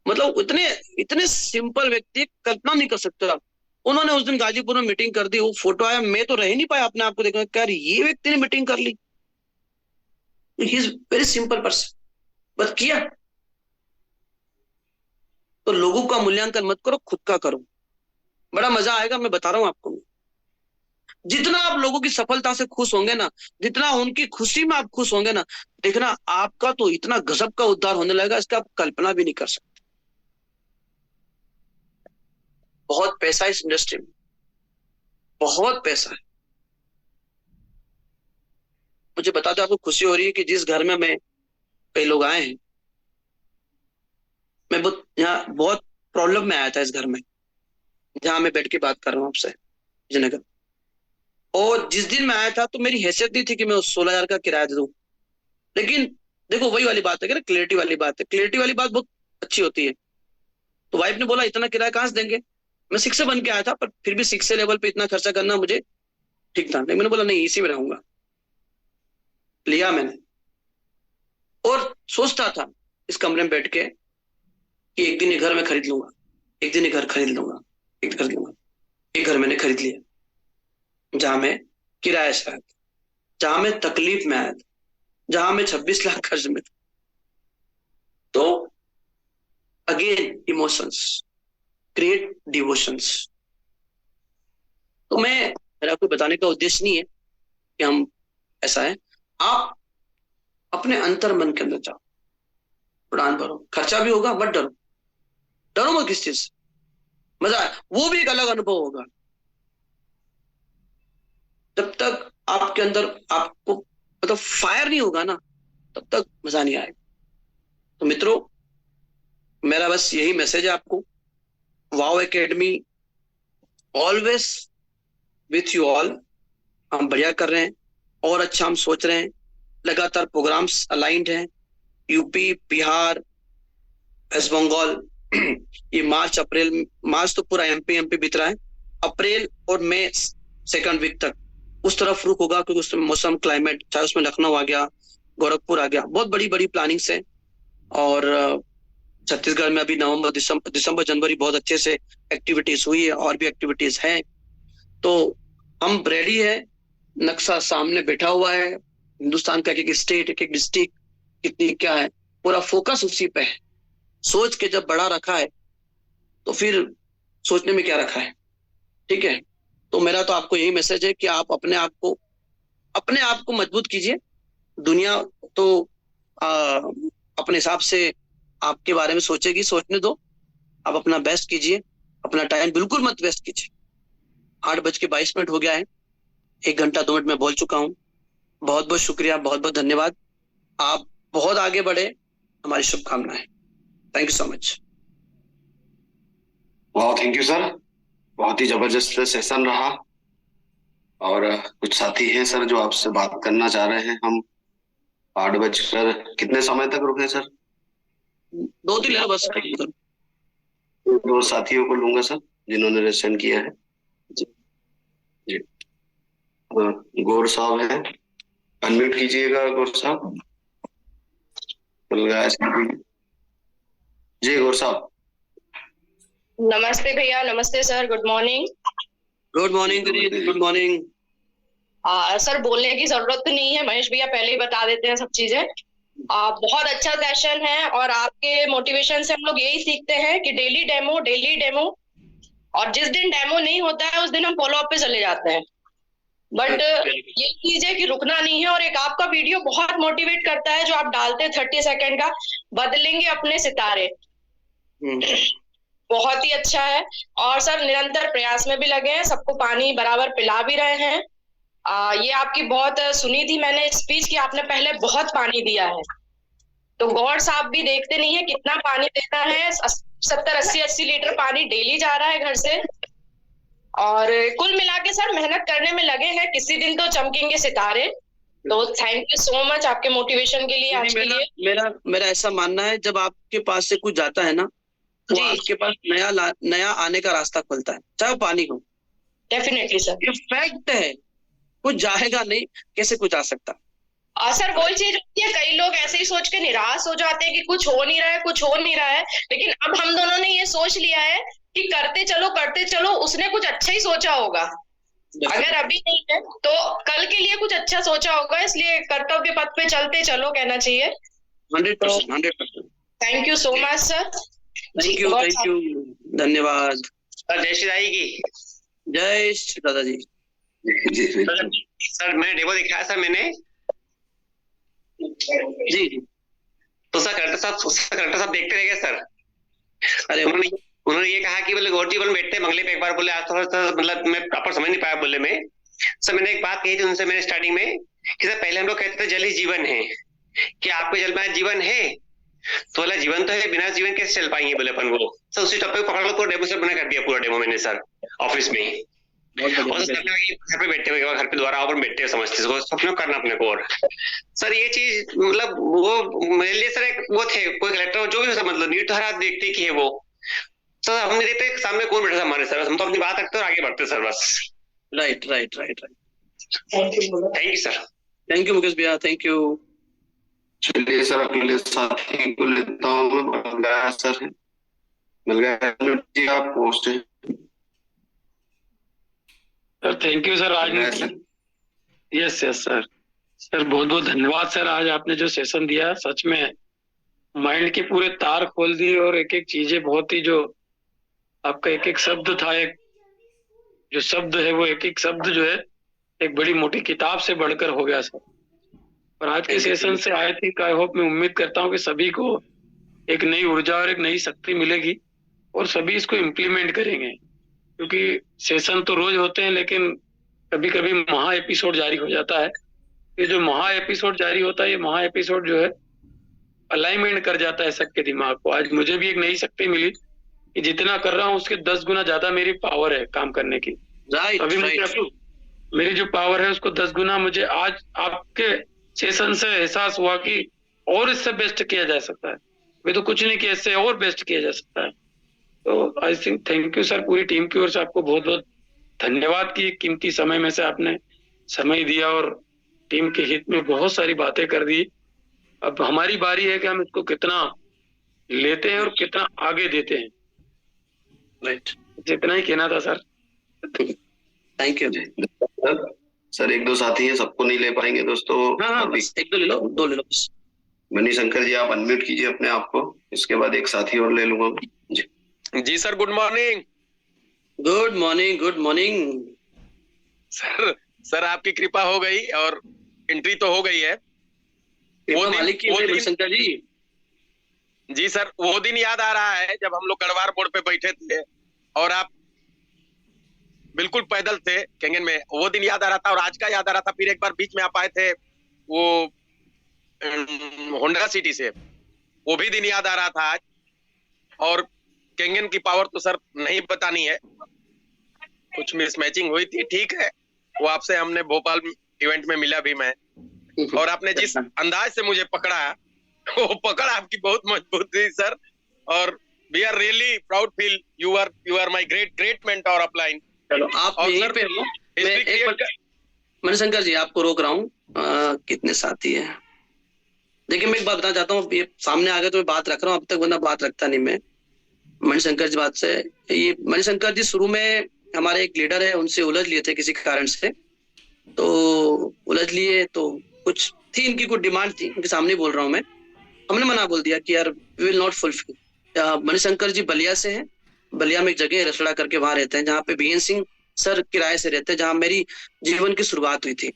मतलब इतने इतने सिंपल व्यक्ति, कल्पना नहीं कर सकते आप। उन्होंने उस दिन गाजीपुर में मीटिंग कर दी, वो फोटो आया, मैं तो रह ही नहीं पाया अपने आप को देखने, क्या ये व्यक्ति ने मीटिंग कर ली। He is very simple person, बस किया। तो लोगों का मूल्यांकन मत करो, खुद का करो, बड़ा मजा आएगा। मैं बता रहा हूं आपको, जितना आप लोगों की सफलता से खुश होंगे ना, जितना उनकी खुशी में आप खुश होंगे ना, देखना आपका तो इतना गजब का उद्धार होने लगेगा, इसका आप कल्पना भी नहीं कर सकते। बहुत पैसा इस इंडस्ट्री में, बहुत पैसा है। मुझे बता दो, आपको खुशी हो रही है कि जिस घर में मैं, कई लोग आए हैं, मैं बहुत यहाँ बहुत प्रॉब्लम में आया था, इस घर में जहां मैं बैठ के बात कर रहा हूँ आपसे, विजयनगर। और जिस दिन मैं आया था तो मेरी हैसियत नहीं थी कि मैं उस 16,000 का किराया दे दूं। लेकिन देखो वही वाली बात है कि क्लियरिटी वाली बात है, क्लियरिटी वाली बात बहुत अच्छी होती है। तो वाइफ ने बोला इतना किराया कहां से देंगे। मैं शिक्षक बन के आया था, पर फिर भी शिक्षक लेवल पे इतना खर्चा करना मुझे ठीक था नहीं। मैंने बोला नहीं, इसी में रहूंगा। लिया मैंने, और सोचता था इस कमरे में बैठ के कि एक दिन ये घर में खरीद लूंगा, एक दिन ये घर खरीद लूंगा, एक खरीद लूंगा। एक घर मैंने खरीद लिया, जहां मैं किराया से आया था, जहां मैं तकलीफ में आया था, जहां मैं 26 लाख खर्च में था। तो अगेन इमोशंस क्रिएट डिवोशंस। तो मेरा कोई बताने का उद्देश्य नहीं है कि हम ऐसा है। आप अपने अंतर मन के अंदर जाओ, उड़ान भरो, खर्चा भी होगा, मत डरो, डरो मत किस चीज से, मजा है, वो भी एक अलग अनुभव होगा। जब तक आपके अंदर आपको मतलब फायर नहीं होगा ना, तब तक मजा नहीं आएगा। तो मित्रों, मेरा बस यही मैसेज है आपको, wow academy always with you all. हम बढ़िया कर रहे हैं और अच्छा हम सोच रहे हैं, लगातार प्रोग्राम्स अलाइंड हैं, यूपी, बिहार, वेस्ट बंगाल। ये मार्च अप्रैल, मार्च तो पूरा एमपी बीत रहा है, अप्रैल और मई सेकंड वीक तक उस तरफ रुख होगा, क्योंकि उसमें मौसम क्लाइमेट, चाहे उसमें लखनऊ आ गया, गोरखपुर आ गया, बहुत बड़ी बड़ी प्लानिंग्स है। और छत्तीसगढ़ में अभी नवंबर दिसंबर जनवरी बहुत अच्छे से एक्टिविटीज हुई है, और भी एक्टिविटीज हैं। तो हम रेडी है, नक्शा सामने बैठा हुआ है, हिंदुस्तान का एक एक स्टेट, एक एक डिस्ट्रिक्ट कितनी क्या है, पूरा फोकस उसी पे है। सोच के जब बड़ा रखा है तो फिर सोचने में क्या रखा है, ठीक है। तो मेरा तो आपको यही मैसेज है कि आप अपने आप को मजबूत कीजिए। दुनिया तो अपने हिसाब से आपके बारे में सोचेगी, सोचने दो। आप अपना बेस्ट कीजिए, अपना टाइम बिल्कुल मत वेस्ट कीजिए। 8:22 हो गया है, 1 घंटा 2 मिनट में बोल चुका हूँ। बहुत बहुत शुक्रिया, बहुत बहुत धन्यवाद। आप बहुत आगे बढ़े, हमारी शुभकामनाएं। Thank you so much.
वाह, थैंक यू सर, बहुत ही जबरदस्त सेशन रहा। और कुछ साथी हैं सर जो आपसे बात करना चाह रहे हैं। हम 8 बजकर कितने समय तक रुके सर?
2-3 ले लो बस।
2 साथियों को लूंगा सर जिन्होंने रजिस्ट्रेशन किया है। जी जी, गौर साहब हैं, अनम्यूट कीजिएगा गौर साहब। जी गौर साहब।
नमस्ते भैया, नमस्ते sir, good morning.
Good morning, good morning.
Sir बोलने की जरूरत तो नहीं है, महेश भैया पहले ही बता देते हैं सब चीजें। बहुत अच्छा सेशन है, और आपके मोटिवेशन से हम लोग यही सीखते हैं कि डेली डेमो, और जिस दिन डेमो नहीं होता है उस दिन हम फॉलो अप पे चले जाते हैं। बट ये चीज है कि रुकना नहीं है। और एक आपका वीडियो बहुत मोटिवेट करता है जो आप डालते हैं 30 सेकंड का, बदलेंगे अपने सितारे, बहुत ही अच्छा है। और सर निरंतर प्रयास में भी लगे हैं, सबको पानी बराबर पिला भी रहे हैं। ये आपकी बहुत सुनी थी मैंने स्पीच कि आपने पहले बहुत पानी दिया है, तो गौर साहब भी देखते नहीं है कितना पानी देना है। 70-80 लीटर पानी डेली जा रहा है घर से। और कुल मिला के सर मेहनत करने में लगे हैं, किसी दिन तो चमकेंगे सितारे। तो थैंक यू सो मच आपके मोटिवेशन के लिए आज के लिए।
मेरा ऐसा मानना है, जब आपके पास से कुछ जाता है ना, वो
जी
आपके पास नया आने का रास्ता खुलता है, चाहे वो पानी हो।
Definitely sir.
ये फैक्ट है, कुछ जाएगा नहीं, कैसे कुछ आ सकता।
सर वही चीज होती है, कई लोग ऐसे ही सोच के निराश हो जाते हैं कि कुछ हो नहीं रहा है, कुछ हो नहीं रहा है, लेकिन अब हम दोनों ने ये सोच लिया है कि करते चलो, उसने कुछ अच्छा ही सोचा होगा। अगर अभी नहीं है तो कल के लिए कुछ अच्छा सोचा होगा, इसलिए कर्तव्य पथ पे चलते चलो कहना चाहिए।
100%, 100%।
Thank you so much sir.
Thank you, धन्यवाद।
जय श्री राई की
जय श्री दादाजी।
सर मैंने डेमो दिखाया सर, मैंने
जी।
तो सर करेक्टर साहब देखते रह गए सर।
अरे
उन्होंने ये कहा कि बोले गौरजी बोले बैठते मंगले पे एक बार, बोले आज थोड़ा सा मतलब मैं प्रॉपर समझ नहीं पाया बोले में। सर मैंने एक बात कही थी उनसे मैंने स्टार्टिंग में कि सर पहले हम लोग कहते थे जल ही जीवन है, कि आपके जल में जीवन है, तो बोला जीवन तो है, बिना जीवन कैसे चल पाएंगे बोले अपन को। सर उसी टॉपिक पकड़ लो, पूरा डेमो सर मैंने कर दिया, पूरा डेमो मैंने सर ऑफिस में। और घर पे बैठे हुए घर पे दोबारा और बैठते हुए समझते सपने करना अपने को। और सर ये चीज मतलब वो मेरे लिए सर एक वो थे, कोई कलेक्टर जो भी मतलब नीड तो हर आदमी देखते कि है वो। सर हम नहीं देखते सामने कौन बैठा हमारे सर, हम तो अपनी बात रखते और आगे बढ़ते सर बस।
Right.
Thank you sir.
Thank you Mukesh भैया, थैंक यू।
चलिए सर अगले साथी को लेता हूँ। बलगाया सर है, बलगाया जी आप पोस्ट है
सर। Thank you sir. राजनीति यस सर बहुत बहुत धन्यवाद सर। आज आपने जो सेशन दिया सच में माइंड के पूरे तार खोल दिए, और एक एक चीजें बहुत ही जो आपका एक एक शब्द था, एक जो शब्द है वो एक एक शब्द जो है एक बड़ी मोटी किताब से बढ़कर हो गया सर। और आज के सेशन से आई थिंक आई होप, मैं उम्मीद करता हूँ कि सभी को एक नई ऊर्जा और एक नई शक्ति मिलेगी और सभी इसको इम्प्लीमेंट करेंगे, क्योंकि सेशन तो रोज होते हैं लेकिन कभी कभी महा एपिसोड जारी हो जाता है। ये जो महा एपिसोड जारी होता है, ये महा एपिसोड जो है अलाइनमेंट कर जाता है सबके दिमाग को। आज मुझे भी एक नई शक्ति मिली कि जितना कर रहा हूँ उसके 10 गुना ज्यादा मेरी पावर है काम करने की। अभी मेरी जो पावर है उसको 10 गुना मुझे आज आपके सेशन से एहसास हुआ कि और इससे बेस्ट किया जा सकता है। मैं तो कुछ नहीं किया, इससे और बेस्ट किया जा सकता है। तो I think thank you sir, पूरी टीम की ओर से आपको बहुत बहुत धन्यवाद की कीमती समय में से आपने समय दिया और टीम के हित में बहुत सारी बातें कर दी। अब हमारी बारी है कि हम इसको कितना लेते हैं और कितना आगे देते हैं।
राइट,
जितना ही कहना था सर।
Thank you
sir. एक दो साथी है, सबको नहीं ले पाएंगे दोस्तों।
हाँ, बस एक दो ले लो बस।
मणिशंकर जी आप अनम्यूट कीजिए अपने आप को, इसके बाद एक साथी और ले लूंगा
जी sir. Good morning.
Good morning
sir आपकी कृपा हो गई और एंट्री तो हो गई है।
वो दिन शंकर जी
सर, वो दिन याद आ रहा है जब हम लोग गढ़वार बोर्ड पे बैठे थे और आप बिल्कुल पैदल थे केंगन में। वो दिन याद आ रहा था और आज का याद आ रहा था। फिर एक बार बीच में आप आए थे वो होंडा सिटी से, वो भी दिन याद आ रहा था आज। और केंगन की पावर तो सर नहीं बतानी है, कुछ मिसमैचिंग हुई थी, ठीक है। वो आपसे हमने भोपाल इवेंट में मिला भी मैं, और आपने जिस अंदाज से मुझे पकड़ा, वो पकड़ आपकी बहुत मजबूत थी सर। और we are really proud feel you are my great mentor offline.
चलो आप यहीं पे हो। मणिशंकर जी आपको रोक रहा हूँ, कितने साथी हैं। देखिए मैं एक बात बताना चाहता हूँ, ये सामने आ गए तो मैं बात रख रहा हूँ, अब तक वरना बात रखता नहीं मैं। मणिशंकर जी बात से, ये मणिशंकर जी शुरू में हमारे एक लीडर है, उनसे उलझ लिए थे किसी कारण से, तो उलझ लिए तो कुछ थी इनकी कुछ डिमांड थी, उनके सामने बोल रहा हूँ मैं। हमने मना बोल दिया कि यार we will not fulfil. Manishankar ji Ballia से हैं, बलिया में एक जगह है रसड़ा करके, वहां रहते हैं, जहाँ पे बीएन सिंह सर किराए से रहते हैं, जहाँ मेरी जीवन की शुरुआत हुई थी।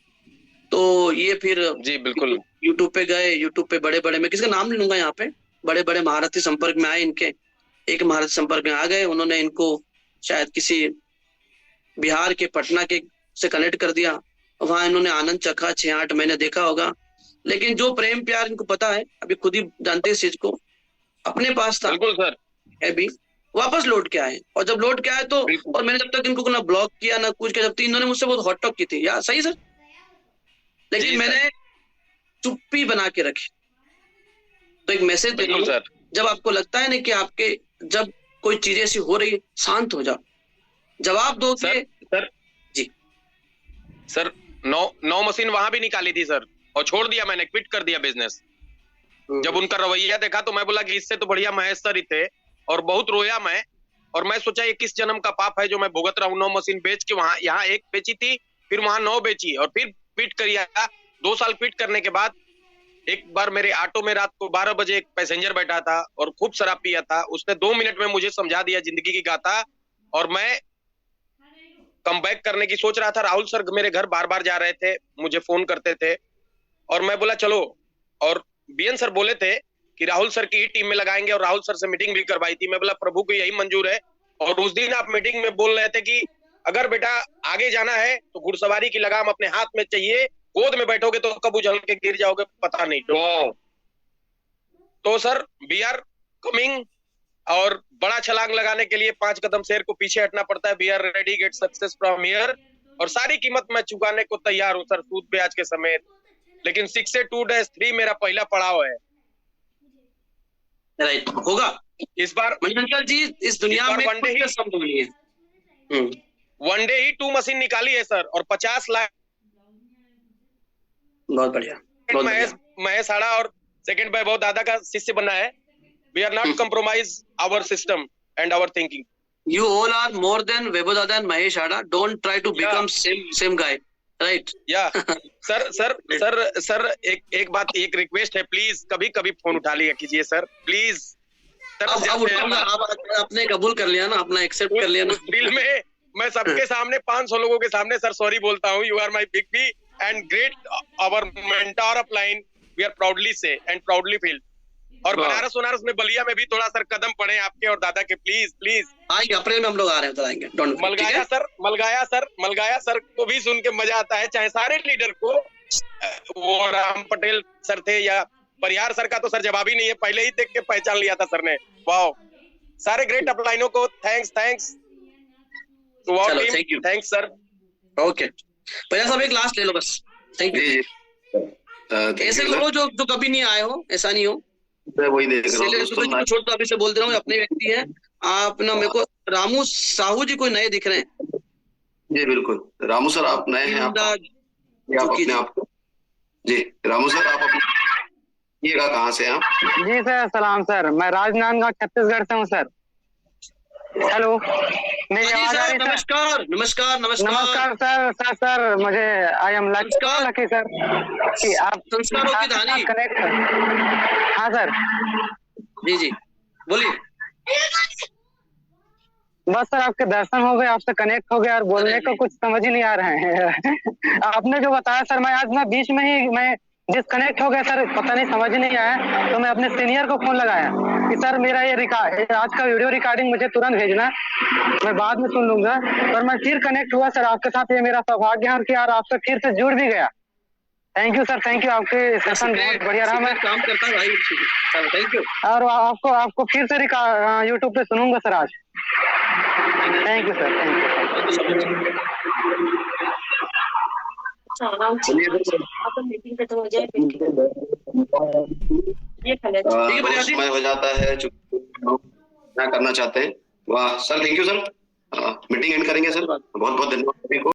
तो ये फिर
जी बिल्कुल
यूट्यूब पे गए, यूट्यूब पे बड़े बड़े, मैं किसी का नाम नहीं लूंगा यहाँ पे, बड़े बड़े महारथी संपर्क में आए इनके। एक महारथी संपर्क में आ गए, उन्होंने इनको शायद किसी बिहार के पटना के से कनेक्ट कर दिया। वहां इन्होंने आनंद चखा, 6-8 महीने देखा होगा। लेकिन जो प्रेम प्यार इनको पता है, अभी खुद ही जानते हैं इस चीज को, अपने पास था
बिल्कुल सर,
है भी वापस लौट के आए। और जब लौट के आए तो, और मैंने जब तक इनको ना ब्लॉक किया ना कुछ किया, जब तक इन्होंने मुझसे बहुत हॉट टॉक की थी यार, सही सर लेकिन
जी,
मैंने चुप्पी बना के रखी। तो एक मैसेज दे रहा
बिल्कुल
हूं,
सर।
जब आपको लगता है ना कि आपके जब कोई चीज ऐसी हो रही है, शांत हो जाओ, जवाब दोगे।
सर
जी
सर 9 मशीन वहां भी निकाली थी सर, और छोड़ दिया, मैंने क्विट कर दिया बिजनेस। जब उनका रवैया देखा तो मैं बोला कि इससे तो बढ़िया महेश सर ही थे, और बहुत रोया मैं। और मैं सोचा ये किस जन्म का पाप है जो मैं भुगत रहा हूँ। 9 मशीन बेच के वहां यहाँ 1 बेची थी, फिर वहां 9 बेची, और फिर क्विट करिया। 2 साल क्विट करने के बाद एक बार मेरे ऑटो में रात को 12 बजे एक पैसेंजर बैठा था और खूब शराब पिया था। उसने 2 मिनट में मुझे समझा दिया जिंदगी की गाथा, और मैं कम बैक करने की सोच रहा था। राहुल सर मेरे घर बार बार जा रहे थे, मुझे फोन करते थे, और मैं बोला चलो। और बीएन सर बोले थे कि राहुल सर की ही टीम में लगाएंगे, और राहुल सर से मीटिंग भी करवाई थी। मैं बोला प्रभु को यही मंजूर है। और उस दिन आप मीटिंग में बोल रहे थे कि अगर बेटा आगे जाना है तो घुड़सवारी की लगाम अपने हाथ में चाहिए, गोद में बैठोगे तो कब उछल के गिर जाओगे पता नहीं। तो सर वी आर कमिंग, और बड़ा छलांग लगाने के लिए 5 कदम शेर को पीछे हटना पड़ता है। We are ready get success from here, और सारी कीमत मैं चुकाने को तैयार हूं सर, सूद ब्याज के समेत। लेकिन 6 से 2-3 मेरा पहला पड़ाव है।
राइट, होगा
इस बार
मंजल जी। इस दुनिया में
वनडे ही
शब्द नहीं है।
वनडे ही 2 मशीन निकाली है सर, और 50 लाख।
बहुत बढ़िया, बहुत बढ़िया।
महेश हाड़ा और सेकंड वैभव दादा का शिष्य बनना है। We are not compromise our system and our thinking.
You all are more than Vaibhav Dada and Mahesh Hada. Don't try to become same guy, right?
या सर एक बात, एक रिक्वेस्ट है, प्लीज कभी कभी फोन उठा लिया कीजिए सर, प्लीज सर।
अब उठाऊंगा, आपने कबूल कर लिया ना, अपना एक्सेप्ट कर लिया ना।
दिल में मैं सबके सामने 500 लोगों के सामने सर सॉरी बोलता हूँ। You are my big B and great our mentor offline, we are proudly से एंड प्राउडली फील। और बनारस में बलिया में भी थोड़ा सर कदम पड़े आपके और दादा के, प्लीज प्लीज।
आएंगे, अप्रैल में हम लोग आ रहे हैं, आएंगे।
मलगाया सर को भी सुन के मजा आता है, चाहे सारे लीडर को। वो राम पटेल सर थे या परिहार सर का तो सर जवाब ही नहीं है, पहले ही देख के पहचान लिया था सर ने। वाओ, सारे ग्रेट अपलाइनों को thanks to our team, thanks sir.
Okay भैया साहब, एक लास्ट ले लो बस। Thank you. ऐसे लोग जो कभी नहीं आए हो, ऐसा नहीं हो।
मैं वही देख रहा हूँ।
छोड़ दो, अभी से बोल दे रहा हूँ, अपने व्यक्ति हैं आप ना। मेरे को रामू साहू जी कोई नए दिख रहे हैं।
जी बिल्कुल, रामू सर आप नए हैं। आप अपने आप को जी, रामू सर आप अपने कहाँ से आप?
जी सर, सलाम सर, मैं राजनांदगांव छत्तीसगढ़ से हूँ सर। हेलो, मेरी आवाज आ रही है?
नमस्कार नमस्कार नमस्कार
नमस्कार सर, मुझे आई एम लकी सर कि आप
संस्कारों की धानी
कनेक्ट। हाँ सर,
जी बोलिए।
बस सर आपके दर्शन हो गए, आपसे कनेक्ट हो गया, और बोलने को कुछ समझ ही नहीं आ रहे हैं। आपने जो बताया सर, मैं आज ना बीच में ही मैं डिस्कनेक्ट हो गया सर, पता नहीं समझ नहीं आया। तो मैं अपने सीनियर को फोन लगाया कि सर मेरा ये आज का वीडियो रिकॉर्डिंग मुझे तुरंत भेजना, मैं बाद में सुन लूंगा। और मैं फिर कनेक्ट हुआ सर आपके साथ, ये मेरा सौभाग्य है कि यार आपसे फिर से जुड़ भी गया। Thank you sir, thank you. आपके सेशन बहुत बढ़िया रहा, मैं
काम करता भाई। चलो थैंक यू।
और आपको फिर से यूट्यूब पे सुनूंगा सर आज। Thank you sir, thank you.
Meeting पे तो हो जाए,
समय हो जाता है, क्या करना चाहते हैं। वाह sir, thank you sir. Meeting and करेंगे सर। बहुत बहुत धन्यवाद।